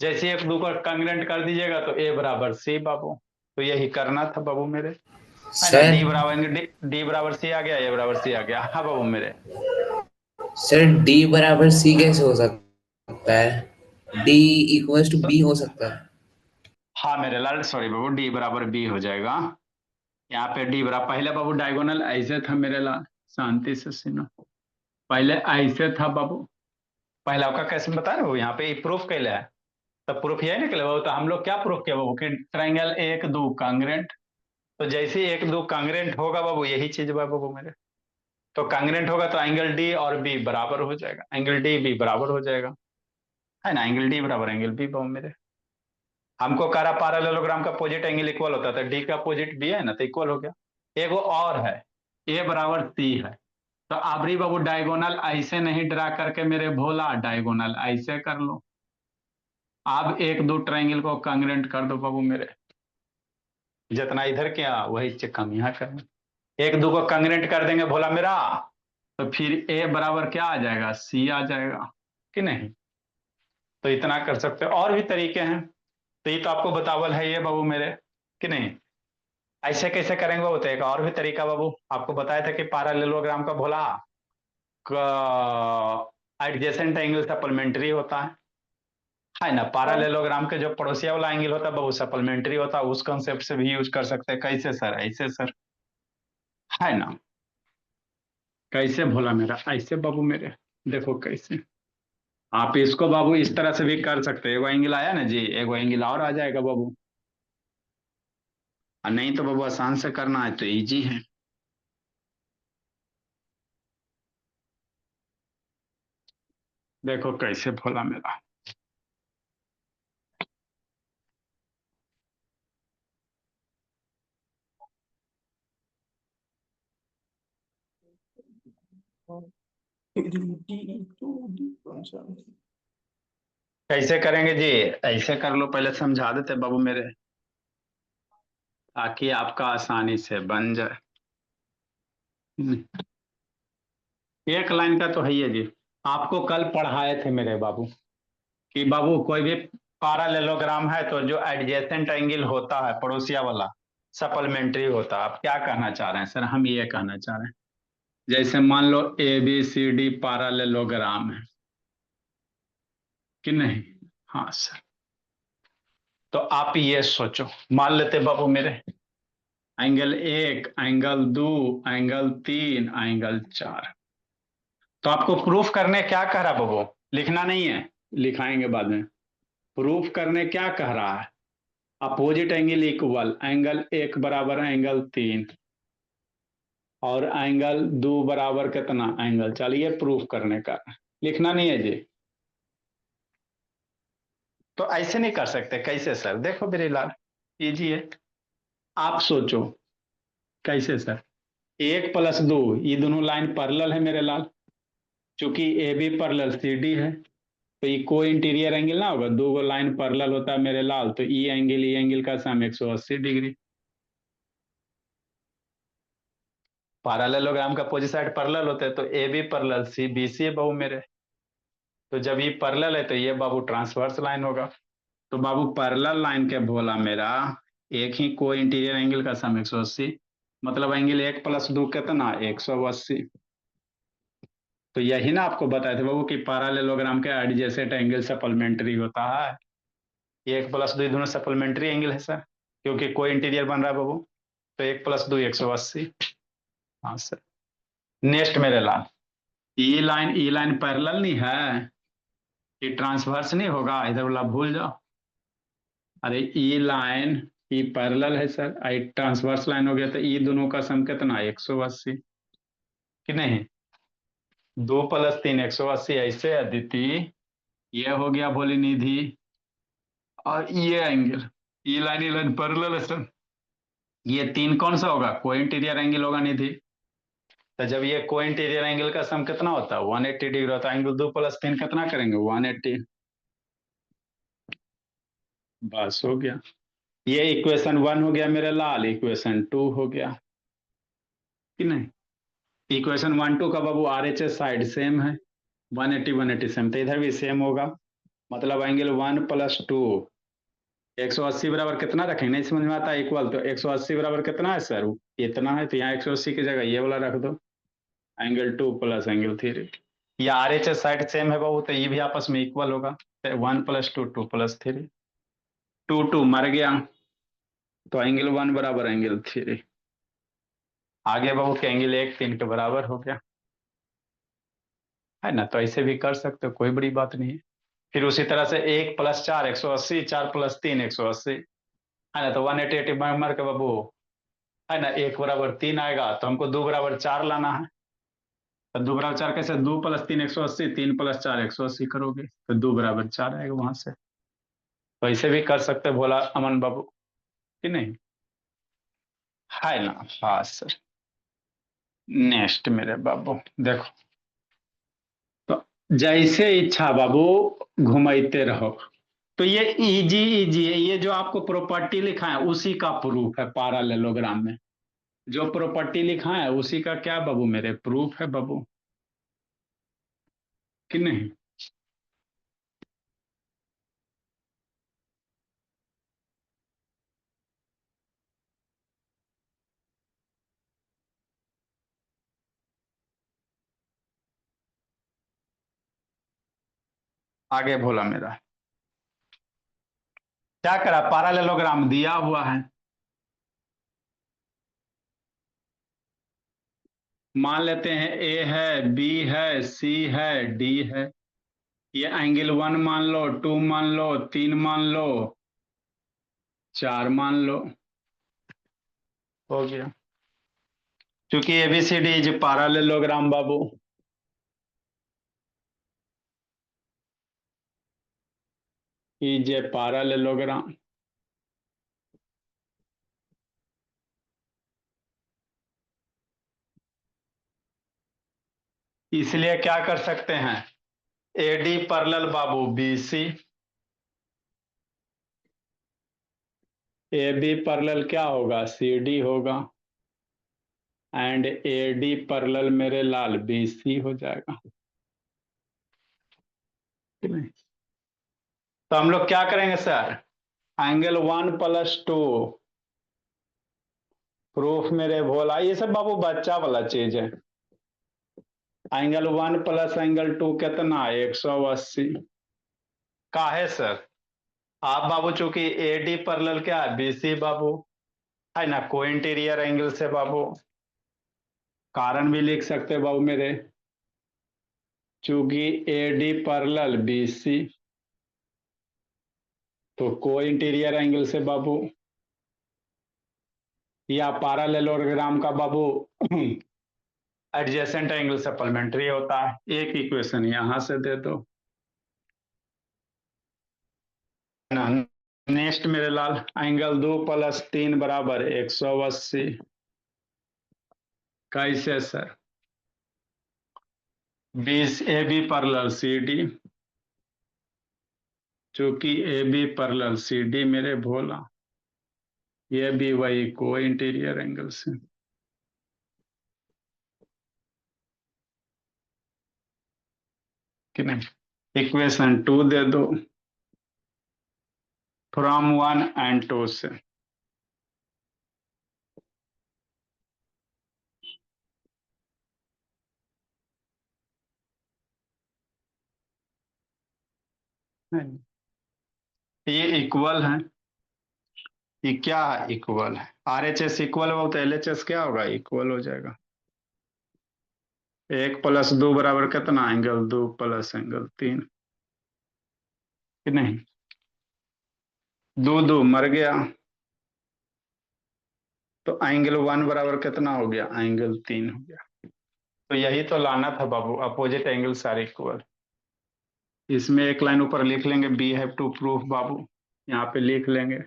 जैसे एक दो को कांग्रेंट कर दीजिएगा तो ए बराबर सी बाबू। तो यही करना था बाबू मेरे, है ना। डी सर बराबर डी बराबर सी आ गया, ए बराबर सी आ गया। हाँ बाबू मेरे। सर डी बराबर सी कैसे हो सकता है? डी इक्वल्स टू बी हो सकता है। हाँ मेरे लाल, सॉरी बाबू, डी बराबर बी हो जाएगा। यहाँ पे डी बराबर, पहले बाबू डायगोनल ऐसे था मेरे लाल, शांति से सुनो। पहले ऐसे था बाबू, पहला आपका कैसे बताया ना, यहाँ पे प्रूफ कैले है। तो प्रूफ यही निकले बाबू। तो हम लोग क्या प्रूफ किया बाबू कि ट्रायंगल एक दो कांग्रेंट। तो जैसे ही एक दो कांग्रेंट होगा बाबू, यही चीज बाबू मेरे। तो कांग्रेंट होगा तो एंगल डी और बी बराबर हो जाएगा, एंगल डी बी बराबर हो जाएगा, है ना। एंगल डी बराबर एंगल बी बाबू मेरे। हमको कह रहा पैरेललोग्राम का अपोजिट एंगल इक्वल होता है, तो डी का अपोजिट बी है ना, तो इक्वल हो गया। एगो और है, ए बराबर सी है। तो आबरी बाबू डायगोनल ऐसे नहीं ड्रा करके मेरे भोला, डायगोनल ऐसे कर लो। अब एक दो ट्रायंगल को कांग्रेंट कर दो बाबू मेरे, जितना इधर क्या वही चेक हम यहाँ करें। एक दो को कांग्रेंट कर देंगे भोला मेरा, तो फिर ए बराबर क्या आ जाएगा, सी आ जाएगा, कि नहीं। तो इतना कर सकते हो, और भी तरीके हैं। तो ये तो आपको बतावल है ये बाबू मेरे, कि नहीं। ऐसे कैसे करेंगे बाबू, तो एक और भी तरीका बाबू आपको बताया था कि पैरेललोग्राम का भोला एडजेसेंट एंगल सप्लीमेंट्री होता है ना। पैरेललोग्राम के जो पड़ोसिया वाला एंगल होता है बाबू सप्लीमेंट्री होता है। उस कंसेप्ट से भी यूज कर सकते हैं। कैसे सर, ऐसे सर, है ना। कैसे भोला मेरा, ऐसे बाबू मेरे, देखो कैसे। आप इसको बाबू इस तरह से भी कर सकते हैं। एगो एंगल आया ना जी, एगो एंगल और आ जाएगा बाबू। और नहीं तो बाबू आसान से करना है तो इजी है। देखो कैसे भोला मेरा। कैसे करेंगे जी, ऐसे कर लो, पहले समझा देते बाबू मेरे, ताकि आपका आसानी से बन जाए। एक लाइन का तो है ही जी। आपको कल पढ़ाए थे मेरे बाबू कि बाबू कोई भी पैरेललोग्राम है तो जो एडजेसेंट एंगल होता है पड़ोसिया वाला सप्लीमेंट्री होता है। आप क्या कहना चाह रहे हैं सर? हम ये कहना चाह रहे हैं जैसे मान लो ABCD पैरेललोग्राम है कि नहीं? हाँ सर। तो आप ये सोचो, मान लेते बाबू मेरे एंगल 1, एंगल 2, एंगल 3, एंगल 4। तो आपको प्रूफ करने क्या कह रहा बाबू? लिखना नहीं है, लिखाएंगे बाद में। प्रूफ करने क्या कह रहा है? अपोजिट एंगल इक्वल, एंगल 1 बराबर एंगल 3 और एंगल 2 बराबर कितना? एंगल 4। ये प्रूफ करने का, लिखना नहीं है जी। तो ऐसे नहीं कर सकते, कैसे सर? देखो मेरे लाल, कीजिए, आप सोचो कैसे सर। 1 + 2, ये दोनों लाइन पैरेलल है मेरे लाल, चूंकि AB पैरेलल CD है, तो ये कोई इंटीरियर एंगल ना होगा, दो लाइन पैरेलल होता है मेरे लाल, तो ई एंगल का सम 180 डिग्री। पैरेललोग्राम का अपोजिट साइड पैरेलल होते हैं, तो AB पैरेलल BC है बाबू मेरे। तो जब ये पैरेलल है तो ये बाबू ट्रांसवर्स लाइन होगा। तो बाबू पैरेलल लाइन के बोला मेरा एक ही कोई इंटीरियर एंगल का सम 180, मतलब एंगल 1 + 2 कितना? 180। तो यही ना आपको बताए थे बाबू कि पैरेललोग्राम के एडजेसेंट एंगल सप्लीमेंट्री होता है। 1 + 2 दोनों सप्लीमेंट्री एंगल है सर, क्योंकि कोई इंटीरियर बन रहा है बाबू। तो 1 + 2 180। हाँ सर। नेक्स्ट मेरे लाल, ई लाइन पैरेलल नहीं है, ये ट्रांसवर्स नहीं होगा, इधर वाला भूल जाओ। अरे ई पैरेलल है सर, आई ट्रांसवर्स लाइन हो गया, तो ई दोनों का सम कितना? 180 कि नहीं? 2 + 3 180, ऐसे अदिति ये हो गया भोली निधि। और ये एंगल, ई लाइन पैरेलल है सर, ये 3 कौन सा होगा? को इंटीरियर एंगल होगा निधि। तो जब ये को इंटीरियर एंगल का सम कितना होता है? 180 डिग्री होता है। एंगल 2 + 3 कितना करेंगे? 180। बस हो गया। ये इक्वेशन 1 हो गया मेरे लाल, इक्वेशन 2 हो गया कि नहीं? इक्वेशन 1 2 का बाबू RHS साइड सेम है, 180 180 सेम, तो इधर भी सेम होगा। मतलब एंगल 1 + 2 180 बराबर कितना रखेंगे? नहीं समझ में आता इक्वल, तो 180 बराबर कितना है सर? इतना है, तो यहाँ 180 की जगह ये वाला रख दो, एंगल 2 + एंगल 3। या RHS साइड सेम है बाबू, तो ये भी आपस में इक्वल होगा। 1 + 2 2 + 3, 2 2 मर गया, तो एंगल 1 बराबर एंगल 3। आगे बाबू के एंगल 1 3 के बराबर हो गया, है ना? तो ऐसे भी कर सकते हो, कोई बड़ी बात नहीं है। फिर उसी तरह से 1 + 4 180, 4 + 3 180, है ना? तो 180 80 मर के बाबू, है ना? 1 बराबर 3 आएगा, तो हमको 2 बराबर 4 लाना है। तो 2 बराबर 4 कैसे? 2 + 3 180, 3 + 4 180 करोगे, तो 2 बराबर 4 आएगा वहां से। तो ऐसे भी कर सकते भोला अमन बाबू कि नहीं, है ना? हाँ सर। नेक्स्ट मेरे बाबू देखो, तो जैसे इच्छा बाबू घुमाते रहो। तो ये इजी इजी है, ये जो आपको प्रॉपर्टी लिखा है उसी का प्रूफ है पैरेललोग्राम में। जो प्रॉपर्टी लिखा है उसी का क्या बाबू मेरे प्रूफ है बाबू कि नहीं? आगे बोला मेरा क्या करा, पैरेललोग्राम दिया हुआ है, मान लेते हैं ए है, बी है, सी है, डी है। ये एंगल 1 मान लो, 2 मान लो, 3 मान लो, 4 मान लो, हो गया। क्योंकि ABCD is parallelogram Babu. Is a parallelogram. इसलिए क्या कर सकते हैं, AD पैरेलल बाबू BC, AB पैरेलल क्या होगा? CD होगा, एंड AD पैरेलल मेरे लाल BC हो जाएगा। तो हम लोग क्या करेंगे सर, एंगल 1 + 2 प्रूफ मेरे भोला, ये सब बाबू बच्चा वाला चीज है। एंगल 1 प्लस एंगल 2 कितना 180 का है सर। आप बाबू चूंकि एडी पैरेलल क्या है बीसी बाबू, है ना, को इंटीरियर एंगल से बाबू। कारण भी लिख सकते हैं बाबू मेरे, चूंकि एडी पैरेलल बीसी तो को इंटीरियर एंगल से बाबू, या पैरेललोग्राम का बाबू एडजेसेंट एंगल सप्लीमेंट्री होता है। एक इक्वेशन यहां से दे दो ना। नेक्स्ट मेरे लाल, एंगल 2 प्लस 3 बराबर 180 कैसे sir. 20 A B parallel C D, चूंकि A B parallel C D मेरे भोला, ये भी वही को इंटीरियर एंगल से। कि नहीं, इक्वेशन 2 दे दो फ्रॉम 1 एंड 2 से। ये इक्वल है, ये क्या है इक्वल है। आर एच एस इक्वल हो तो एल एच एस क्या होगा इक्वल हो जाएगा। 1 प्लस 2 बराबर कितना एंगल 2 प्लस एंगल 3, कि नहीं। 2 2 मर गया तो एंगल 1 बराबर कितना हो गया एंगल 3 हो गया। तो यही तो लाना था बाबू, अपोजिट एंगल्स आर इक्वल। इसमें एक लाइन ऊपर लिख लेंगे, बी हैव टू प्रूफ बाबू, यहाँ पे लिख लेंगे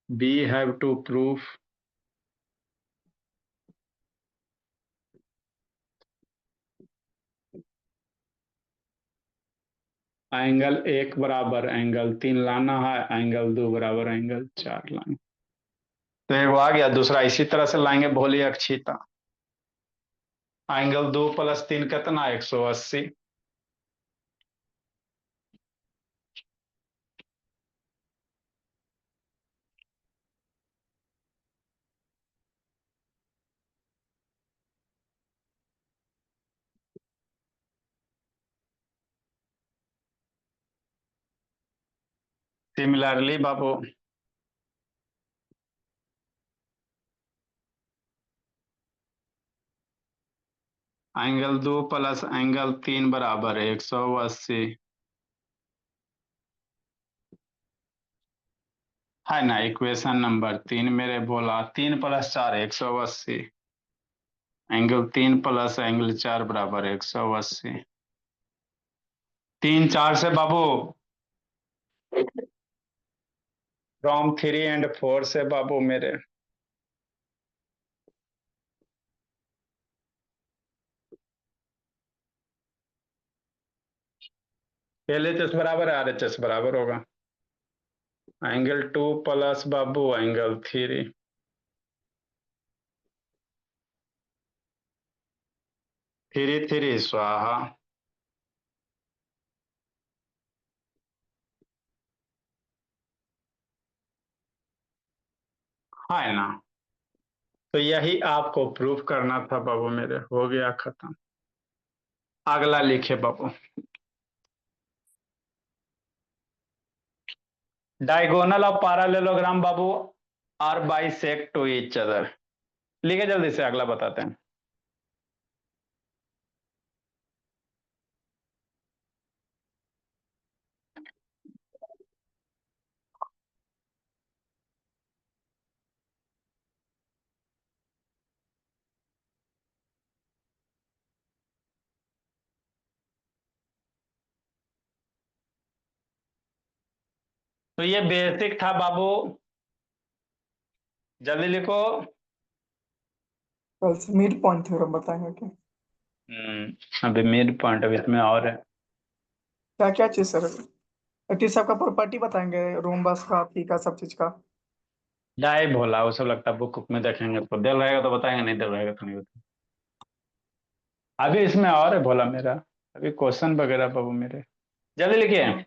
we have to proof angle 1 बराबर एंगल 3 लाना है, एंगल 2 बराबर एंगल 4 लाना। तो एक आ गया, दूसरा इसी तरह से लाएंगे भोली अक्षिता। एंगल 2 प्लस 3 कितना 180, सिमिलरली बाबू एंगल 2 प्लस एंगल 3 बराबर 180, है ना। इक्वेशन नंबर 3 मेरे बोला 3 प्लस 4 180, एंगल 3 प्लस एंगल 4 बराबर 180। 3 4 से बाबू, फ्रॉम 3 एंड 4 से बाबू मेरे, एल एच एस बराबर है आर एच एस बराबर होगा एंगल 2 प्लस बाबू एंगल 3, 3 3 स्वाहा, है ना। तो यही आपको प्रूफ करना था बाबू मेरे, हो गया खत्म। अगला लिखे बाबू, डायगोनल ऑफ पैरेललोग्राम बाबू are bisect to each other. लिखे जल्दी से, अगला बताते हैं। तो ये बेसिक था बाबू, जल्दी लिखो। कल से मिड पॉइंट थ्योरम बताएंगे क्या? अभी मिड पॉइंट, अभी इसमें और है। क्या क्या चीज सर? एटलीस्ट आपका प्रॉपर्टी बताएंगे, रोम्बस का, पी का, सब चीज का। डाई भोला वो सब लगता है बुक में देखेंगे तो, दिल रहेगा तो बताएंगे, नहीं दिल रहेगा तो नहीं बताएंगे। अभी इसमें और है भोला मेरा, अभी क्वेश्चन वगैरह बाबू मेरे, जल्दी लिखिए।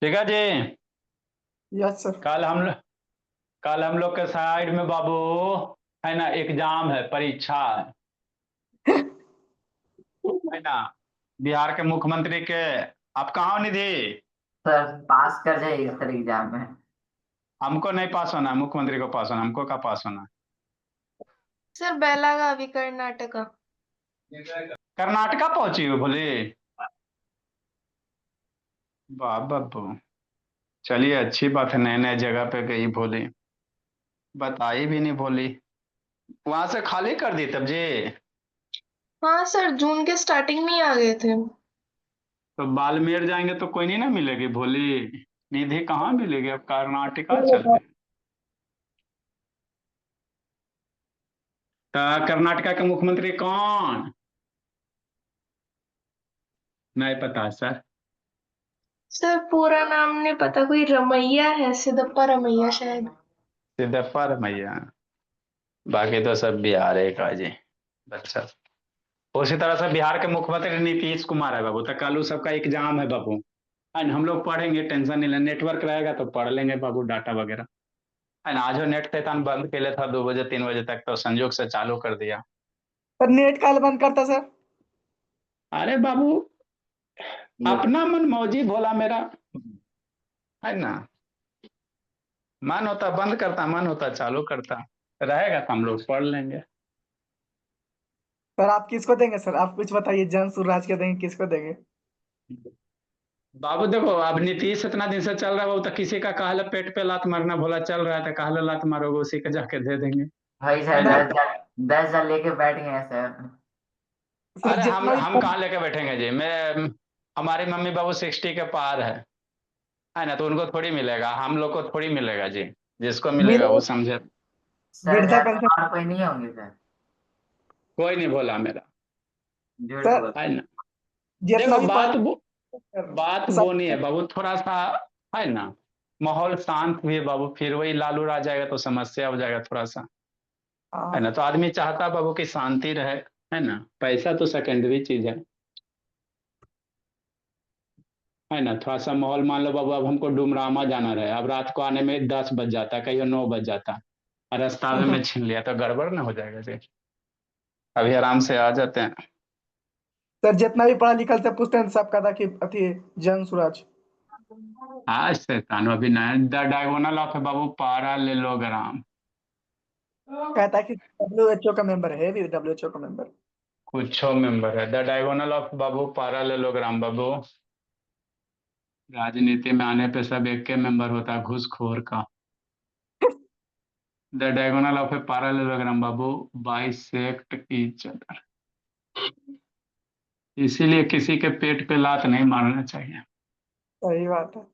ठीक है जी। Yes sir. कल हम लोग के साइड में बाबू है ना एग्जाम है, परीक्षा है ना, बिहार के मुख्यमंत्री के। आप कहाँ हो निधि? सर पास कर जाइएगा सर एग्जाम में। हमको नहीं पास होना है, मुख्यमंत्री को पास होना है, हमको क्या पास होना सर बेलागावी कर्नाटका। है? कर्नाटका पहुंची हो भोले? वाह बाबू, चलिए अच्छी बात है, नए नए जगह पे गई भोली, बताई भी नहीं भोली। वहां से खाली कर दी तब जी? हाँ सर, जून के स्टार्टिंग में ही आ गए थे। तो बाड़मेर जाएंगे तो कोई नहीं ना मिलेगी भोली? निधि कहाँ मिलेगी, अब कर्नाटका चलते हैं। तो कर्नाटका के मुख्यमंत्री कौन? नहीं पता सर। सर पूरा नाम नहीं पता, कोई रमैया है, सिद्धप्पा रमैया शायद। सिद्धप्पा रमैया। बाकी तो सब बिहार का जी बच्चा। उसी तरह से बिहार के मुख्यमंत्री नीतीश कुमार है बाबू, तो कल सबका एग्जाम है बाबू। एंड हम लोग पढ़ेंगे, टेंशन नहीं लेना, नेटवर्क रहेगा तो पढ़ लेंगे बाबू, डाटा वगैरह। एंड आज नेट शैतान बंद के लिए था 2 बजे 3 बजे तक, तो संजोग से चालू कर दिया। सर नेट काल बंद करता सर। अरे बाबू, अपना मन मौजी भोला मेरा, है ना, मन होता बंद करता, मन होता चालू करता, रहेगा तो हम लोग पढ़ लेंगे। सर आप किसको देंगे सर, आप कुछ बताइए, जन सूरराज के देंगे, किसको देंगे? बाबू देखो, अब नीतीश इतना दिन से चल रहा है बाबू, तो किसी का कहला पेट पे लात मारना भोला चल रहा है, तो कहला लात मारोगे उसी को जाके दे देंगे, भाई है सर ना। 10,000 लेके बैठ गए हैं सर। सर अरे हम जितना भी हम कहाँ लेके बैठेंगे जी, मैं, हमारी मम्मी बाबू 60 के पार है ना, तो उनको थोड़ी मिलेगा, हम लोग को थोड़ी मिलेगा जी, जिसको मिलेगा वो समझे। सर वृद्धा घर में पेंशन। और कोई नहीं होंगे सर? कोई नहीं भोला मेरा, झूठ सर बोल। है ना। जितना देखो भी बात वो, सर, बात वो नहीं है सब बाबू, थोड़ा सा है ना, माहौल शांत भी है बाबू, फिर वही लालू आ जाएगा तो समस्या हो जाएगा थोड़ा सा, है हाँ ना। तो आदमी चाहता है बाबू कि शांति रहे, है ना, पैसा तो सेकेंडरी चीज है ना। थोड़ा सा माहौल, मान लो बाबू अब हमको डुमरामा जाना रहे, अब रात को आने में 10 बज जाता है, कहीं 9 बज जाता है, और रास्ता में छीन लिया तो गड़बड़ ना हो जाएगा जी, अभी आराम से आ जाते हैं। सर जितना भी पढ़ा लिखा से पूछते हैं सबका था कि अथी जन सूरज। आज शैतान अभी नया द डायगोनल ऑफ बाबू पारालेलोग्राम, कहता है कि WHO का मेंबर है, भी WHO का मेंबर। कुछ मेंबर है द डायगोनल ऑफ बाबू पारालेलोग्राम बाबू। राजनीति में आने पे सब एक के मेंबर होता है, घूसखोर का। The diagonal of a parallelogram Babu bisect each other, इसीलिए किसी के पेट पे लात नहीं मारना चाहिए। सही बात है।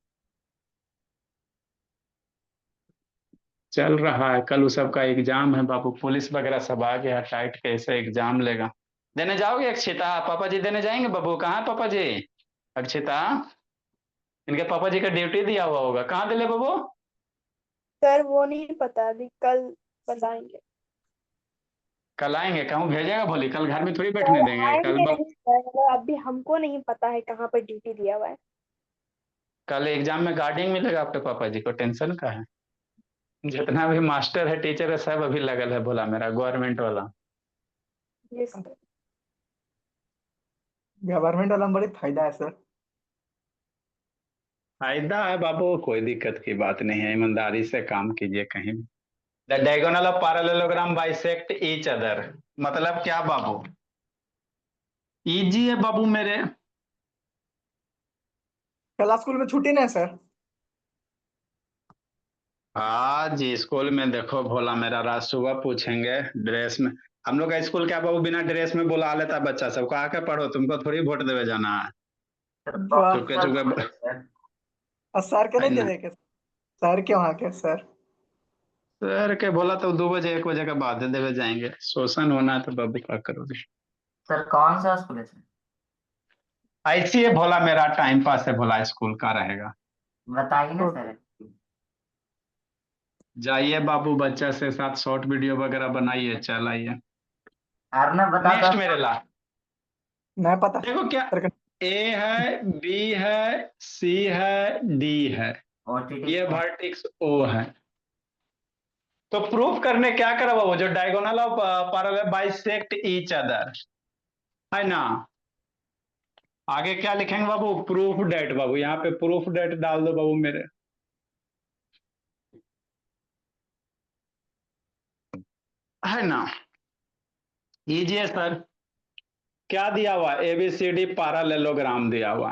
चल रहा है, कल उस सबका एग्जाम है बाबू, पुलिस वगैरह सब आ गया, टाइट कैसे एग्जाम लेगा। देने जाओगे अक्षिता? पापा जी देने जाएंगे बाबू? कहाँ है पापा जी? अक्षिता, इनके पापा जी का ड्यूटी दिया हुआ होगा, कहाँ दिले बाबू? सर वो नहीं पता, अभी कल बताएंगे। कल आएंगे, कहूँ भेजेगा भोली, कल घर में थोड़ी बैठने सर देंगे कल आएंगे नहीं सर, मतलब अभी हमको नहीं पता है कहाँ पर ड्यूटी दिया हुआ है। कल एग्जाम में गार्डिंग मिलेगा आपके पापा जी को, टेंशन का है। जितना भी मास्टर है टीचर है सब अभी लगल है भोला मेरा, गवर्नमेंट वाला। Yes sir. गवर्नमेंट वाला में बड़ी फायदा है सर। फायदा है बाबू, कोई दिक्कत की बात नहीं है, ईमानदारी से काम कीजिए कहीं भी। The diagonal of parallelogram bisect each other, मतलब क्या बाबू? इजी है बाबू मेरे। कल स्कूल में छुट्टी नहीं सर? आज स्कूल में देखो भोला मेरा, रात सुबह पूछेंगे ड्रेस में, हम लोग का स्कूल क्या बाबू बिना ड्रेस में बुला लेता बच्चा सबको, आके पढ़ो, तुमको थोड़ी वोट देवे जाना है। सर वाह। चुपके बॉक्सर चुपके बोले सर। और सर के है नहीं ना, देवे के? सर के वहाँ के सर। सर के बोला तो 2 बजे 1 बजे के बाद देवे जाएंगे, शोषण होना है तो बाबू क्या करोगे। सर कौन सा स्कूल है सर? ऐसी है भोला मेरा, टाइम पास है भोला, स्कूल का रहेगा। बताइए ना सर। जाइए बाबू, बच्चा से साथ शॉर्ट वीडियो वगैरह बनाइए, चल आइए। अर्नब बताता नेक्स्ट मेरे ला, नहीं पता देखो क्या, सर का। ए है, बी है, सी है, डी है, OTT ये वर्टेक्स ओ है। तो प्रूफ करने क्या करा बाबू, जो diagonal of parallel bisect each other, है ना। आगे क्या लिखेंगे बाबू, प्रूफ डेट। बाबू यहाँ पे प्रूफ डेट डाल दो बाबू मेरे, है ना। कीजिए सर, क्या दिया हुआ, एबीसीडी पैरेललोग्राम दिया हुआ,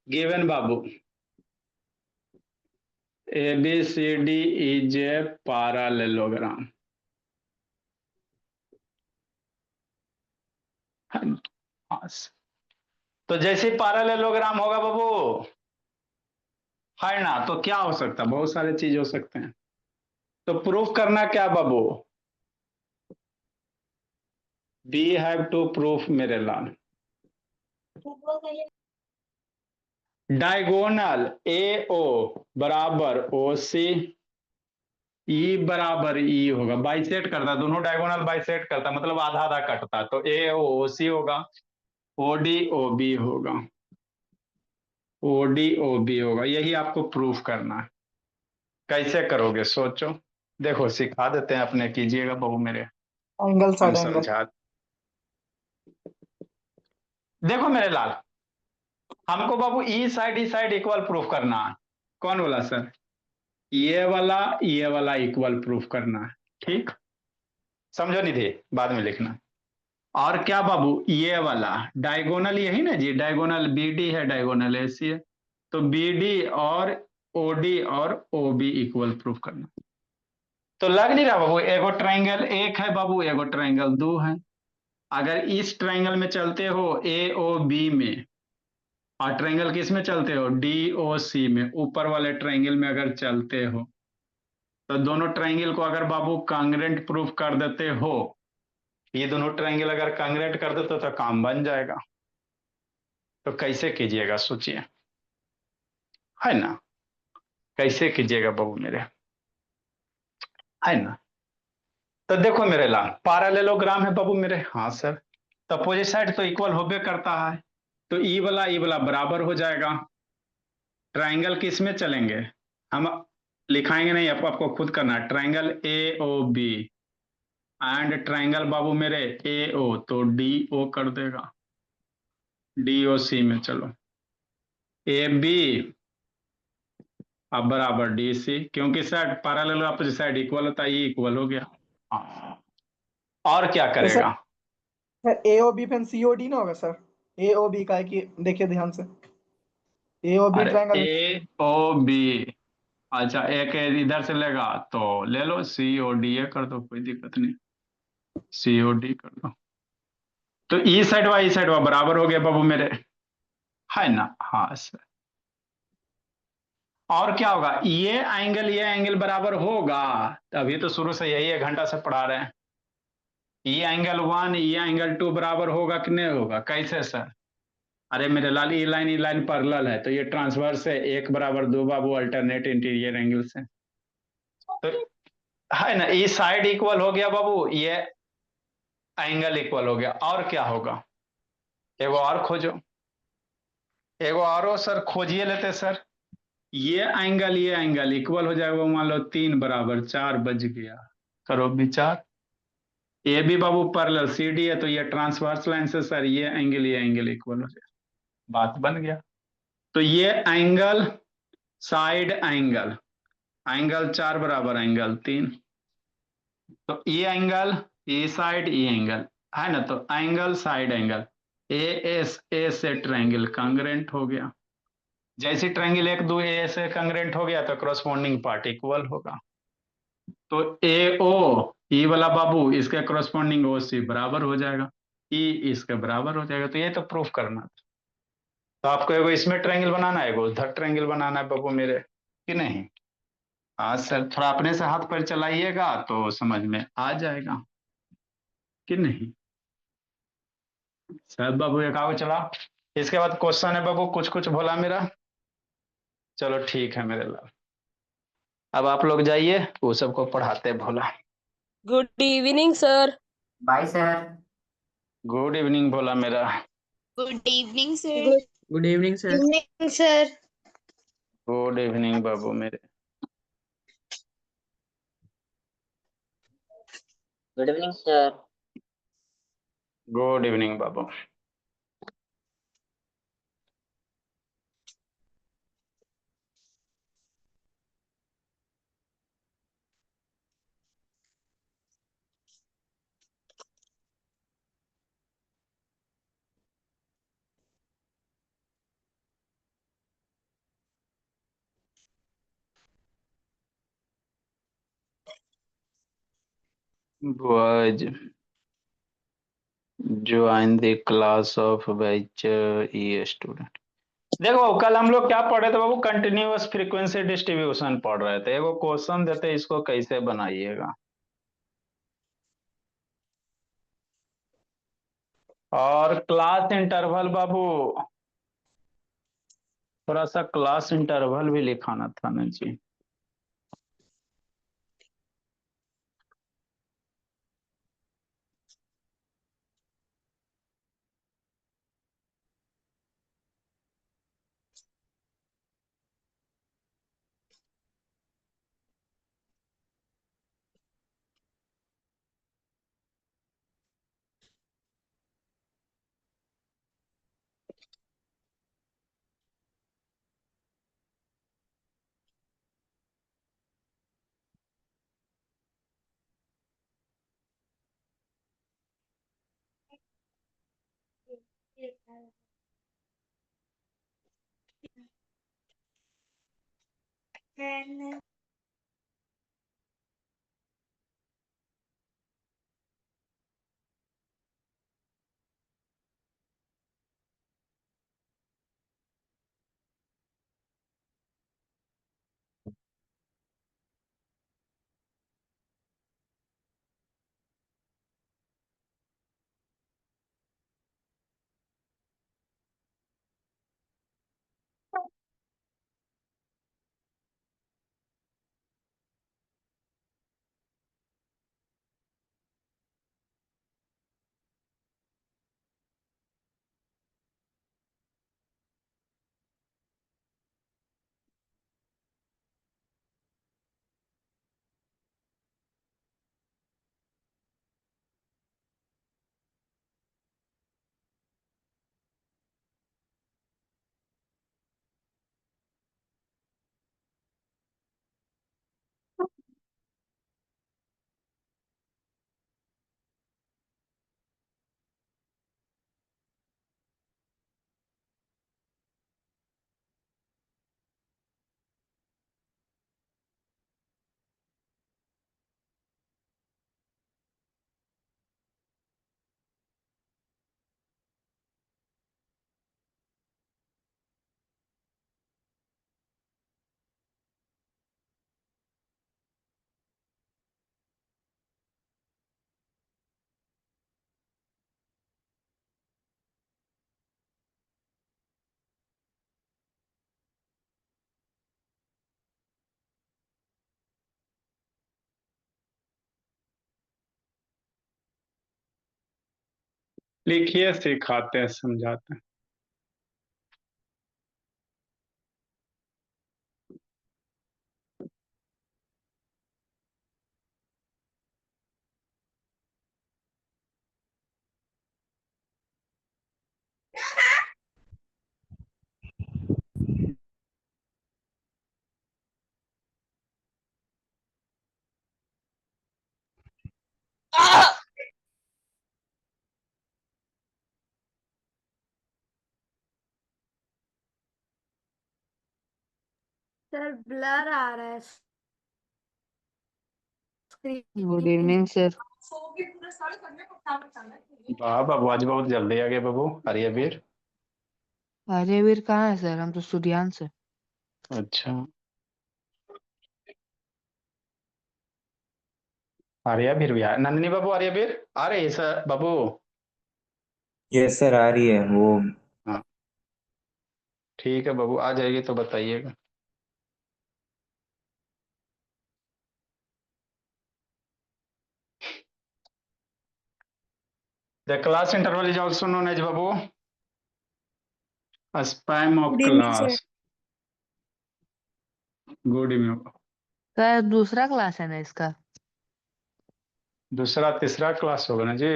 गिवन बाबू, एबीसीडी इज ए पैरेललोग्राम। तो जैसे पैरेललोग्राम होगा बाबू, है ना, तो क्या हो सकता है, बहुत सारे चीज हो सकते हैं। तो प्रूफ करना क्या बाबू, वी हैव टू प्रूफ मेरे लाल, डायगोनल ए ओ बराबर ओ सी, ई बराबर ई होगा, बाइसेक्ट करता, दोनों डायगोनल बाइसेक्ट करता, मतलब आधा आधा कटता, तो ए ओ सी होगा, ओ डी ओ बी होगा, ओ डी ओ बी होगा। यही आपको प्रूफ करना है। कैसे करोगे सोचो, देखो सिखा देते हैं अपने, कीजिएगा बाबू मेरे, एंगल हम साइड एंगल। समझा। देखो मेरे लाल, हमको बाबू ई साइड इक्वल प्रूफ करना है। कौन बोला सर, ये वाला इक्वल प्रूफ करना है, ठीक। समझो निधि, बाद में लिखना। और क्या बाबू, ये वाला डायगोनल, यही ना जी, डायगोनल बीडी है, डायगोनल एसी है, तो बीडी और ओडी और ओबी इक्वल प्रूफ करना। तो लग नहीं रहा बाबू, एगो ट्रायंगल एक है बाबू, एगो ट्रायंगल दो है। अगर इस ट्रायंगल में चलते हो ए ओ बी में, और ट्रायंगल किस में चलते हो, डी ओ सी में, ऊपर वाले ट्रायंगल में अगर चलते हो, तो दोनों ट्रायंगल को अगर बाबू कांग्रेंट प्रूफ कर देते हो, ये दोनों ट्रायंगल अगर कांग्रेंट कर देते तो काम बन जाएगा। तो कैसे कीजिएगा सोचिए, है ना, कैसे कीजिएगा बाबू मेरे, है ना। तो देखो मेरे लाल, पैरेललोग्राम है बाबू मेरे, हाँ सर, तो अपोजिट साइड तो इक्वल होबे करता है, तो ई वाला बराबर हो जाएगा। ट्रायंगल किस में चलेंगे, हम लिखाएंगे नहीं, आपको खुद करना। Triangle A O B and triangle बाबू मेरे ए ओ, तो डी ओ कर देगा, डी ओ सी में चलो, ए बी अब बराबर डी सी, क्योंकि side parallel opposite side equal होता है, ये इक्वल हो गया। हाँ। और क्या तो करेगा, सर ए ओ बी फिर सी ओ डी ना होगा सर, ए ओ बी का है कि देखिए ध्यान से, ए ओ बी अरे ट्रायंगल। ए ओ बी, अच्छा एक इधर से लेगा तो ले लो, सी ओ डी ए कर दो, कोई दिक्कत नहीं, सी ओ डी कर दो। तो ई साइड वा बराबर हो गया बाबू मेरे, है ना। हाँ सर, और क्या होगा, ये एंगल बराबर होगा, अभी तो शुरू से यही 1 घंटा से पढ़ा रहे हैं। ये एंगल 1 ये एंगल 2 बराबर होगा कि नहीं होगा, कैसे सर, अरे मेरे लाल ई लाइन पैरेलल है, तो ये ट्रांसवर्स है, 1 बराबर 2 बाबू, अल्टरनेट इंटीरियर एंगल से, तो है ना, ई साइड इक्वल हो गया बाबू, ये एंगल इक्वल हो गया। और क्या होगा, एगो और खोजो, एगो और सर खोजिए लेते सर, ये एंगल इक्वल हो जाएगा, मान लो 3 बराबर 4 बज गया, करो विचार। ये भी बाबू पैरेलल सी डी है, तो ये ट्रांसवर्स लाइन से सर ये एंगल इक्वल हो जाए, बात बन गया। तो ये एंगल साइड एंगल, एंगल 4 बराबर एंगल 3, तो ये एंगल ये साइड ये एंगल, है ना, तो angle side angle A S A से ट्रायंगल कांग्रेंट हो गया। जैसे ट्रायंगल 1 2 ए से कांग्रेंट हो गया, तो करस्पॉन्डिंग पार्ट इक्वल होगा। तो ए ओ ई वाला बाबू इसके करस्पॉन्डिंग ओ सी बराबर हो जाएगा, ई इसके बराबर हो जाएगा। तो ये तो प्रूफ करना था। तो आपको एगो इसमें ट्रायंगल बनाना है, एगो उधर ट्रायंगल बनाना है बाबू मेरे, कि नहीं। हाँ सर, थोड़ा अपने से हाथ पैर चलाइएगा तो समझ में आ जाएगा, कि नहीं। शायद बाबू एक आगे चला, इसके बाद क्वेश्चन है बाबू, कुछ कुछ बोला मेरा, चलो ठीक है मेरे लाल, अब आप लोग जाइए, वो सबको पढ़ाते भोला। Good evening sir. Bye sir. Good evening बोला मेरा। Good evening sir. Good evening sir. Evening sir. Good evening बाबू मेरे। Good evening sir. Good evening बाबू। Boys join the class of which E student। देखो कल हम लोग क्या पढ़ रहे थे बाबू, कंटिन्यूअस फ्रीक्वेंसी डिस्ट्रीब्यूशन पढ़ रहे थे। वो क्वेश्चन देते इसको कैसे बनाइएगा, और क्लास इंटरवल बाबू, थोड़ा सा क्लास इंटरवल भी लिखाना था ना जी। लिखिए, सिखाते हैं, समझाते हैं। सर ब्लर आ रहा है स्क्रीन। Good evening sir. वाह बाबू, आज बहुत जल्दी आ गए बाबू। आर्यवीर, आर्यवीर कहाँ है सर? हम तो सूर्यांश है। अच्छा आर्यवीर भी आया। नंदिनी बाबू, आर्यवीर आ रही है सर बाबू। यस सर, आ रही है वो। हाँ ठीक है बाबू, आ जाएगी तो बताइएगा। The class interval is also known as babu a span of Good evening, sir. class. Good evening. Sir दूसरा क्लास है ना इसका? दूसरा तीसरा क्लास होगा ना जी।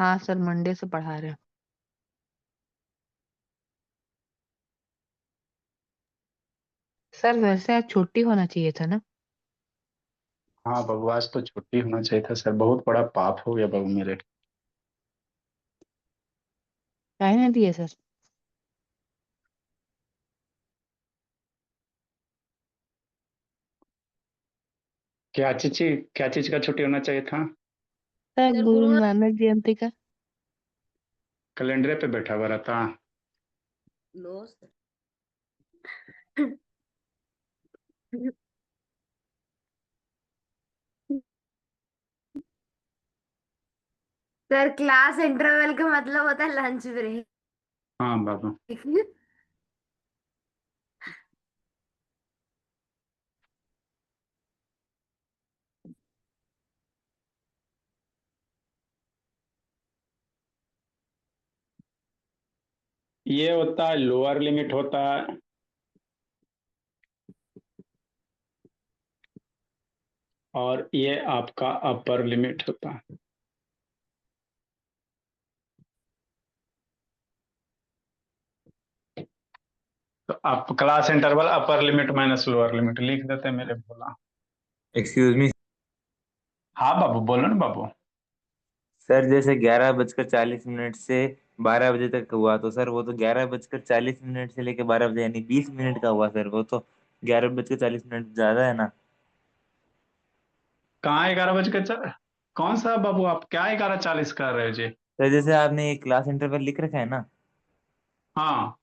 हाँ सर, मंडे से पढ़ा रहे हैं। सर वैसे आज छुट्टी होना चाहिए था ना? हाँ बाबू, आज तो छुट्टी होना चाहिए था सर, बहुत बड़ा पाप हो गया बाबू मेरे। काहे नहीं दिए सर? क्या चीज का छुट्टी होना चाहिए था? सर गुरु नानक जयंती का। कैलेंडर पे बैठा हुआ रहता। No sir. Sir class interval का मतलब होता है लंच ब्रेक। हाँ बाबू। ये होता है लोअर लिमिट होता है, और ये आपका अपर लिमिट होता है। तो आप class interval upper limit minus lower limit लिख देते मेरे भोला। एक्सक्यूज मी हाँ बाबू, बोलो ना बाबू। सर, जैसे 11:40 से 12 बजे तक हुआ, तो सर वो तो 11:40 से लेके 12 बजे यानी 20 मिनट का हुआ सर। वो तो 11:40 ज्यादा है ना? कहाँ 11 बज के कौन सा बाबू, आप क्या 11:40 कर रहे हो जी? सर जैसे आपने एक क्लास इंटरवल लिख रखा है ना, हाँ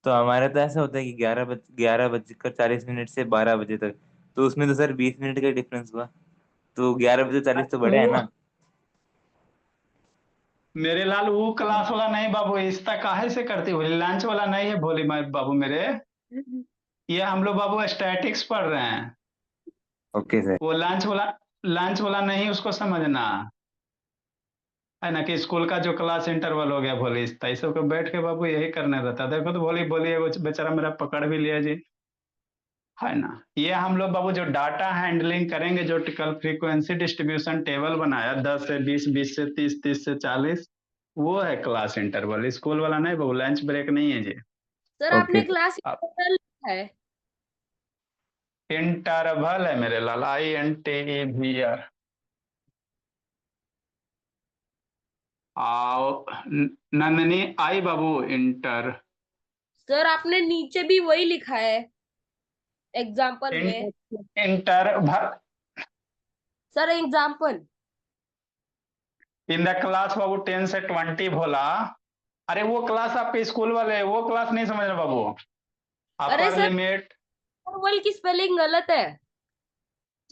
तो हमारा तो ऐसा होता है कि 11:40 से 12 बजे तक, तो उसमें तो सर 20 मिनट का डिफरेंस हुआ, तो 11:40 तो बड़ा है वो ना? मेरे लाल वो क्लास वाला नहीं बाबू, इसका काहे से करती हुई लंच वाला नहीं है भोली बाबू मेरे। ये हम लोग बाबू स्टैटिक्स पढ़ रहे हैं। Okay sir. वो लंच वाला नहीं, उसको समझना है ना, कि स्कूल का जो क्लास इंटरवल हो गया भोली, इस सब को बैठ के बाबू यही करने रहता। देखो तो भोली बोली एगो बेचारा मेरा पकड़ भी लिया जी, है ना। ये हम लोग बाबू जो डाटा हैंडलिंग करेंगे, जो कल फ्रीक्वेंसी डिस्ट्रीब्यूशन टेबल बनाया 10 से 20, 20 से 30, 30 से 40, वो है क्लास इंटरवल। स्कूल वाला नहीं बाबू, लंच ब्रेक नहीं है जी। सर ओके आपने सर। क्लास इंटरवल लिखा है? इंटरवल है मेरे लाल, INTEVR। आओ नंदनी आई बाबू इंटर सर आपने नीचे भी वही लिखा है एग्जाम्पल में। Interval sir example. In the class बाबू 10 से 20 भोला। अरे वो क्लास आपके स्कूल वाले, वो क्लास नहीं समझ रहे बाबू। अरे अपर सर लिमिट इंटरवल की स्पेलिंग गलत है।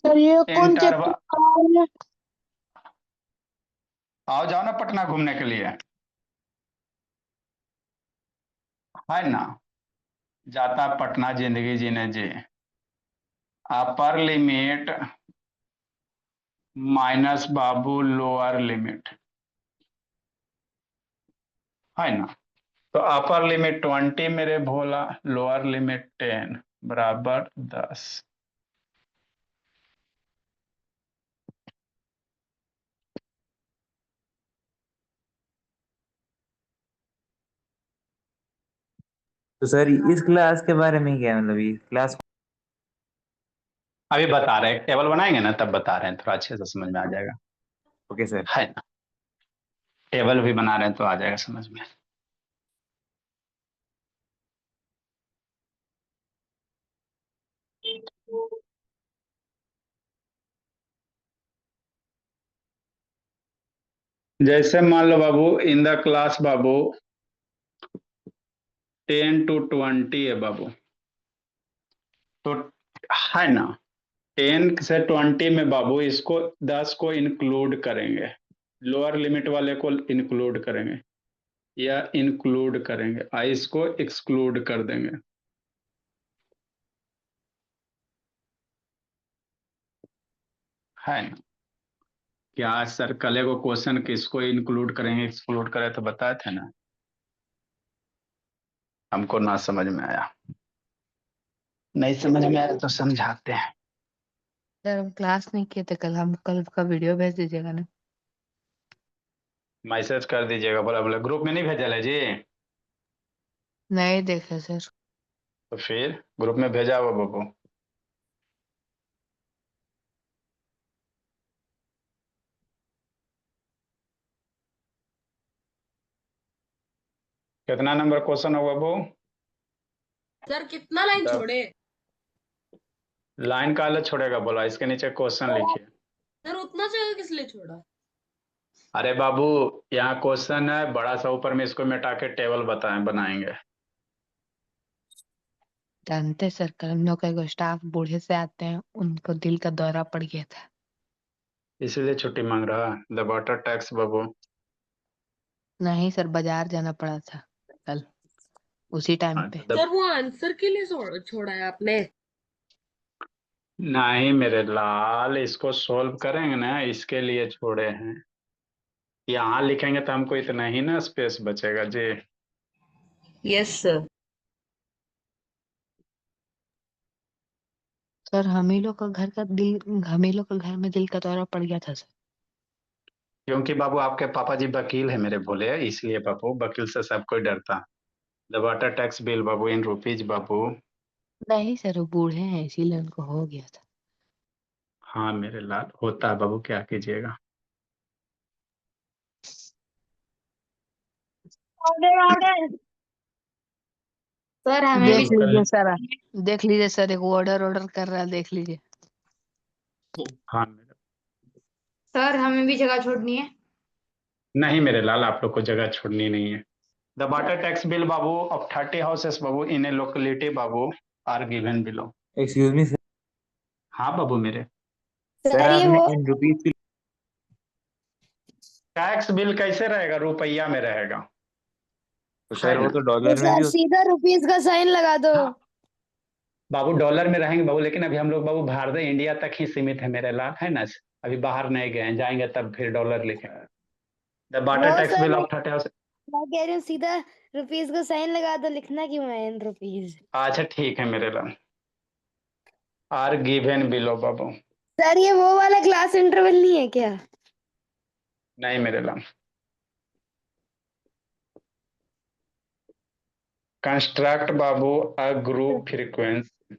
सर ये कौन इंटरवल। चैप्टर है? आओ जाओ ना पटना घूमने के लिए, है ना। जाता पटना जिंदगी जीने जी। अपर लिमिट माइनस बाबू लोअर लिमिट, है ना। तो अपर लिमिट 20 मेरे भोला, लोअर लिमिट 10 बराबर 10। तो सर इस क्लास के बारे में क्या मतलब, ये क्लास? अभी बता रहे हैं, टेबल बनाएंगे ना तब बता रहे हैं, थोड़ा अच्छे से समझ में आ जाएगा, ओके सर। है ना। टेबल भी बना रहे हैं तो आ जाएगा समझ में। जैसे मान लो बाबू इन द क्लास बाबू 10 to 20 है बाबू, तो है ना 10 से 20 में बाबू इसको 10 को इंक्लूड करेंगे, लोअर लिमिट वाले को इंक्लूड करेंगे या इंक्लूड करेंगे, इसको एक्सक्लूड कर देंगे, है ना। क्या सर कल को क्वेश्चन किसको इंक्लूड करेंगे एक्सक्लूड करें तो बताए थे ना, हमको ना समझ में आया, नहीं समझ में आया तो समझाते हैं। सर हम क्लास नहीं किए थे कल, हम कल का वीडियो भेज दीजिएगा ना। मैसेज कर दीजिएगा, बोला बोला ग्रुप में नहीं भेजा है जी, नहीं देखे सर। तो फिर ग्रुप में भेजा हुआ बाबू। कितना नंबर क्वेश्चन होगा बाबू? सर कितना लाइन तब छोड़े? लाइन का अलग छोड़ेगा बोला, इसके नीचे क्वेश्चन लिखिए। सर उतना जगह किस लिए छोड़ा? अरे बाबू यहाँ क्वेश्चन है बड़ा सा, ऊपर में इसको मिटा के टेबल बनाएंगे। जानते सर, कल हम लोग का एगो स्टाफ बूढ़े से आते हैं, उनको दिल का दौरा पड़ गया था। इसीलिए छुट्टी मांग रहा द वाटर टैक्स बाबू। नहीं सर, बाजार जाना पड़ा था कल उसी टाइम हाँ, पे। तो सर वो आंसर के लिए छोड़ा है आपने? नहीं मेरे लाल, इसको सोल्व करेंगे ना, इसके लिए छोड़े हैं। यहाँ लिखेंगे तो हमको इतना ही ना स्पेस बचेगा जी। Yes sir. सर हम ही लोग का घर में दिल का दौरा पड़ गया था सर। क्योंकि बाबू आपके पापा जी वकील है मेरे भोले, इसलिए बाबू वकील से सब कोई डरता। द वाटर टैक्स बिल बाबू इन रुपीज बाबू। नहीं सर, वो बूढ़े हैं इसीलिए उनको हो गया था। हाँ मेरे लाल, होता है बाबू, क्या कीजिएगा। सर हमें भी देख बाबू लीजिए कल, सर, देख लीजिए सर, एक ऑर्डर कर रहा है, देख लीजिए। हाँ मेरे, सर हमें भी जगह छोड़नी है। नहीं मेरे लाल, आप लोग को जगह छोड़नी नहीं है। द वाटर टैक्स बिल बाबू ऑफ 30 हाउसेस बाबू इन ए लोकेलिटी बाबू are given below. Excuse me sir. हाँ बाबू मेरे, सर ये आपने वो इन रुपीज की, टैक्स बिल कैसे रहेगा, रुपया में रहेगा, तो है सर वो ना। तो डॉलर में भी सीधा रुपीस का साइन लगा दो। हाँ बाबू डॉलर में रहेंगे बाबू, लेकिन अभी हम लोग बाबू भारत इंडिया तक ही सीमित है मेरे लाल, है ना। अभी बाहर नहीं गए हैं, जाएंगे तब फिर डॉलर लिखेंगे। The water no tax sir, bill of 30 house. मैं कह रही हूँ सीधा रुपीस का साइन लगा दो, लिखना क्यों है इन रुपीस। अच्छा ठीक है मेरे लाल, आर गिवन बिलो बाबू। सर ये वो वाला क्लास इंटरवल नहीं है क्या? नहीं मेरे लाल, कंस्ट्रक्ट बाबू अ ग्रुप फ्रीक्वेंसी,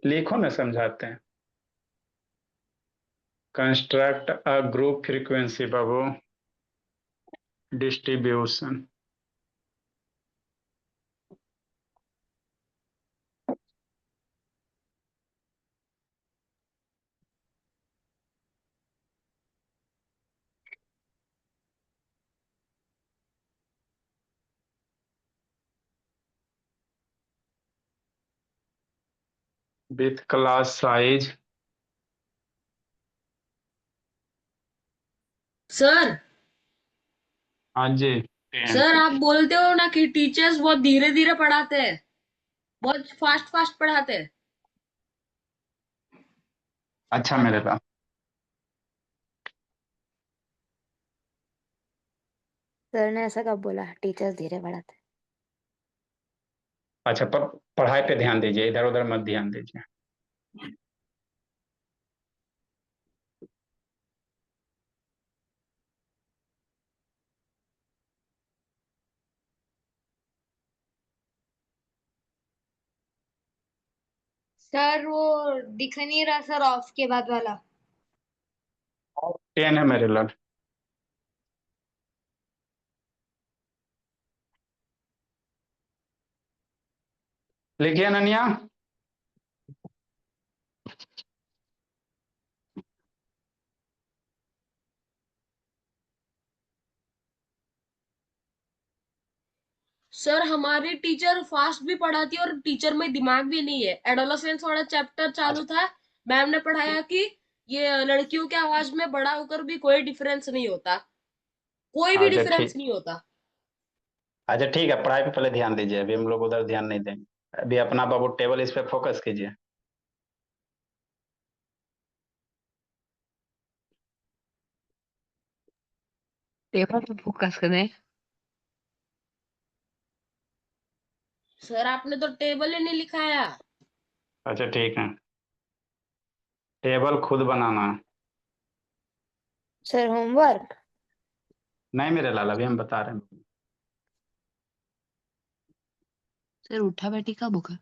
लिखो ना समझाते हैं। कंस्ट्रक्ट अ ग्रुप फ्रीक्वेंसी बाबू distribution. With class size. Sir हाँ जी। सर आप बोलते हो ना कि टीचर्स बहुत धीरे धीरे पढ़ाते हैं, बहुत फास्ट फास्ट पढ़ाते हैं। अच्छा मेरे लाल, सर ने ऐसा कब बोला टीचर्स धीरे पढ़ाते? अच्छा पढ़ाई पे ध्यान दीजिए, इधर उधर मत ध्यान दीजिए। सर वो दिख नहीं रहा सर, ऑफ के बाद वाला। 10 है मेरे लाल। लिखिए अनन्या। सर हमारी टीचर फास्ट भी पढ़ाती है और टीचर में दिमाग भी नहीं है। एडोलसेंस वाला चैप्टर चालू था, मैम ने पढ़ाया कि ये लड़कियों के आवाज में बड़ा होकर भी कोई डिफरेंस नहीं होता, कोई भी अच्छा डिफरेंस ठीक, नहीं होता। अच्छा ठीक है, पढ़ाई पे पहले ध्यान दीजिए, अभी हम लोग उधर ध्यान नहीं देंगे। अभी अपना बाबू टेबल इस पे फोकस कीजिए। पेपर पे फोकस करें। सर आपने तो टेबल ही नहीं लिखाया। अच्छा ठीक है, टेबल खुद बनाना है। Sir homework. नहीं मेरे लाल, अभी हम बता रहे हैं। सर उठा बैठी का बुक है।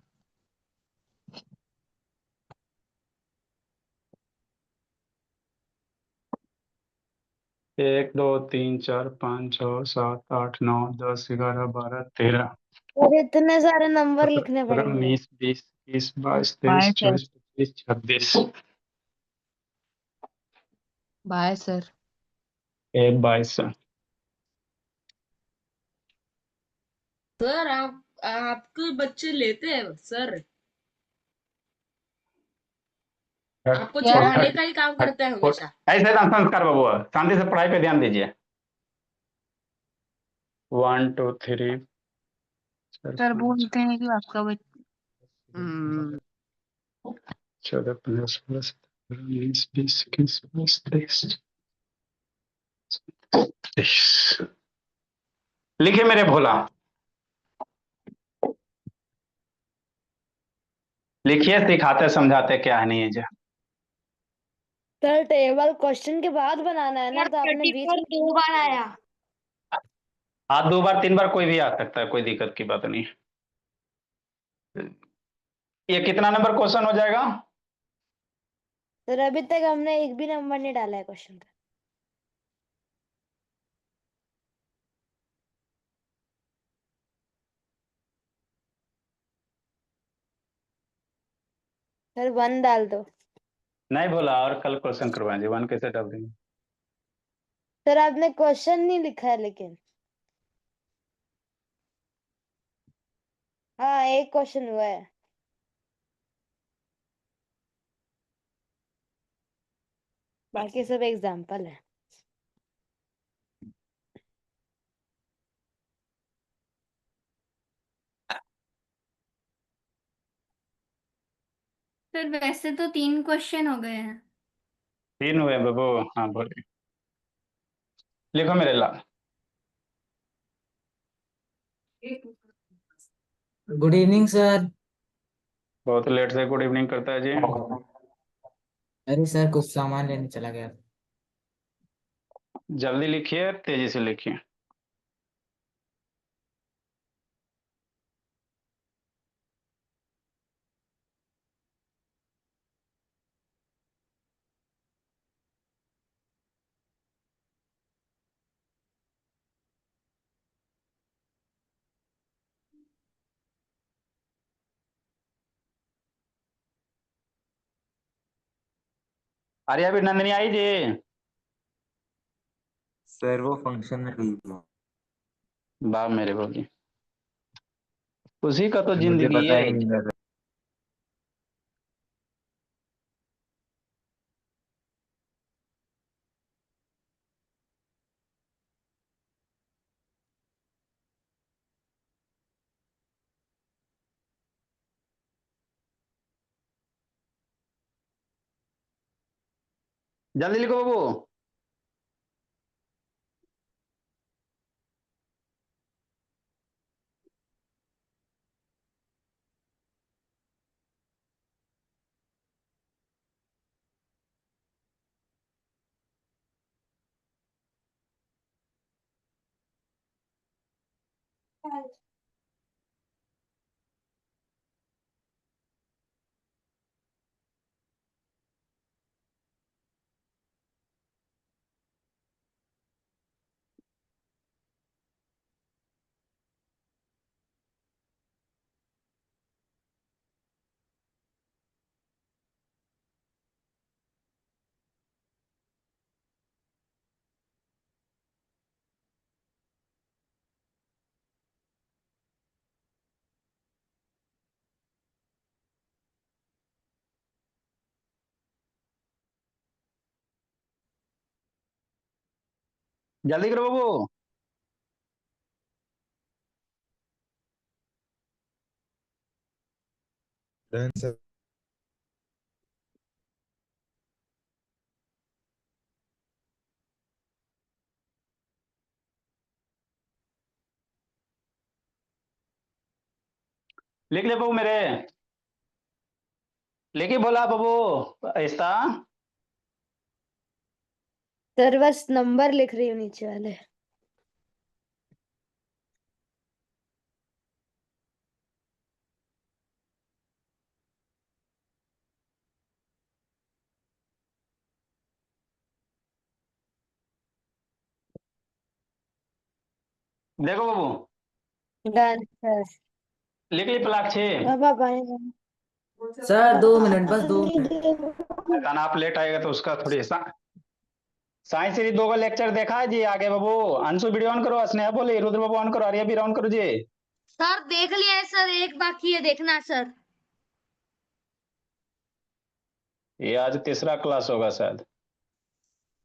1 2 3 4 5 6 7 8 9 10 11 12 13 और इतने सारे नंबर 17 लिखने 18 पड़ेंगे। 19 20 21 22 bye 23 sir. 24 25 26। Bye sir. 22। Sir आप आपके बच्चे लेते हैं सर, आपको क्या? चिढ़ाने का ही काम करते हैं हमेशा। ऐसे संस्कार बाबू, शांति से पढ़ाई पे ध्यान दीजिए। 1 2 3 4 सर 5 बोलते हैं कि आपका बच्चा 14 15 16 17 19 20 21 22 23 23। लिखिए मेरे भोला, लिखिए, सिखाते समझाते क्या है नहीं है जो। सर टेबल क्वेश्चन के बाद बनाना है ना, तो आपने बीच में 2 बार आया। हाँ 2 बार 3 बार कोई भी आ सकता है, कोई दिक्कत की बात नहीं। ये कितना नंबर क्वेश्चन हो जाएगा? सर अभी तक हमने एक भी नंबर नहीं डाला है क्वेश्चन का। सर 1 डाल दो। नहीं बोला, और कल क्वेश्चन करवाएंगे, 1 कैसे डाल देंगे? सर आपने क्वेश्चन नहीं लिखा है लेकिन। हाँ एक क्वेश्चन हुआ है। बाकी सब एग्जाम्पल है। सर वैसे तो 3 क्वेश्चन हो गए हैं। 3 हुए बाबू, हाँ बोलिए। लिखो मेरे लाल। Good evening sir. बहुत लेट से गुड इवनिंग करता है जी। अरे सर कुछ सामान लेने चला गया। जल्दी लिखिए, तेजी से लिखिए। अरे अभी नंदनी आई जी। सर वो फंक्शन में गई थी। बाप मेरे बोली, उसी का तो मुझे जिंदगी पता है। ही नहीं लगा। जल्दी लिखो बाबू। जल्दी करो बाबू। सर लिख ले बाबू मेरे, लिखी बोला बाबू ऐसा। सर बस नंबर लिख रही हूँ नीचे वाले। देखो बाबू, डन सर। लिख ली पलाक्षी। अब आप आएंगे। सर 2 मिनट, बस 2 मिनट। शैतान आप लेट आएगा तो उसका थोड़ी साइंस सीरीज 2 का लेक्चर देखा है जी। आगे बाबू अंशु वीडियो ऑन करो, स्नेहा बोले, रुद्र बाबू ऑन करो, आर्या भी ऑन करो जी। सर देख लिया है सर, एक बाकी है देखना सर। ये आज तीसरा क्लास होगा शायद।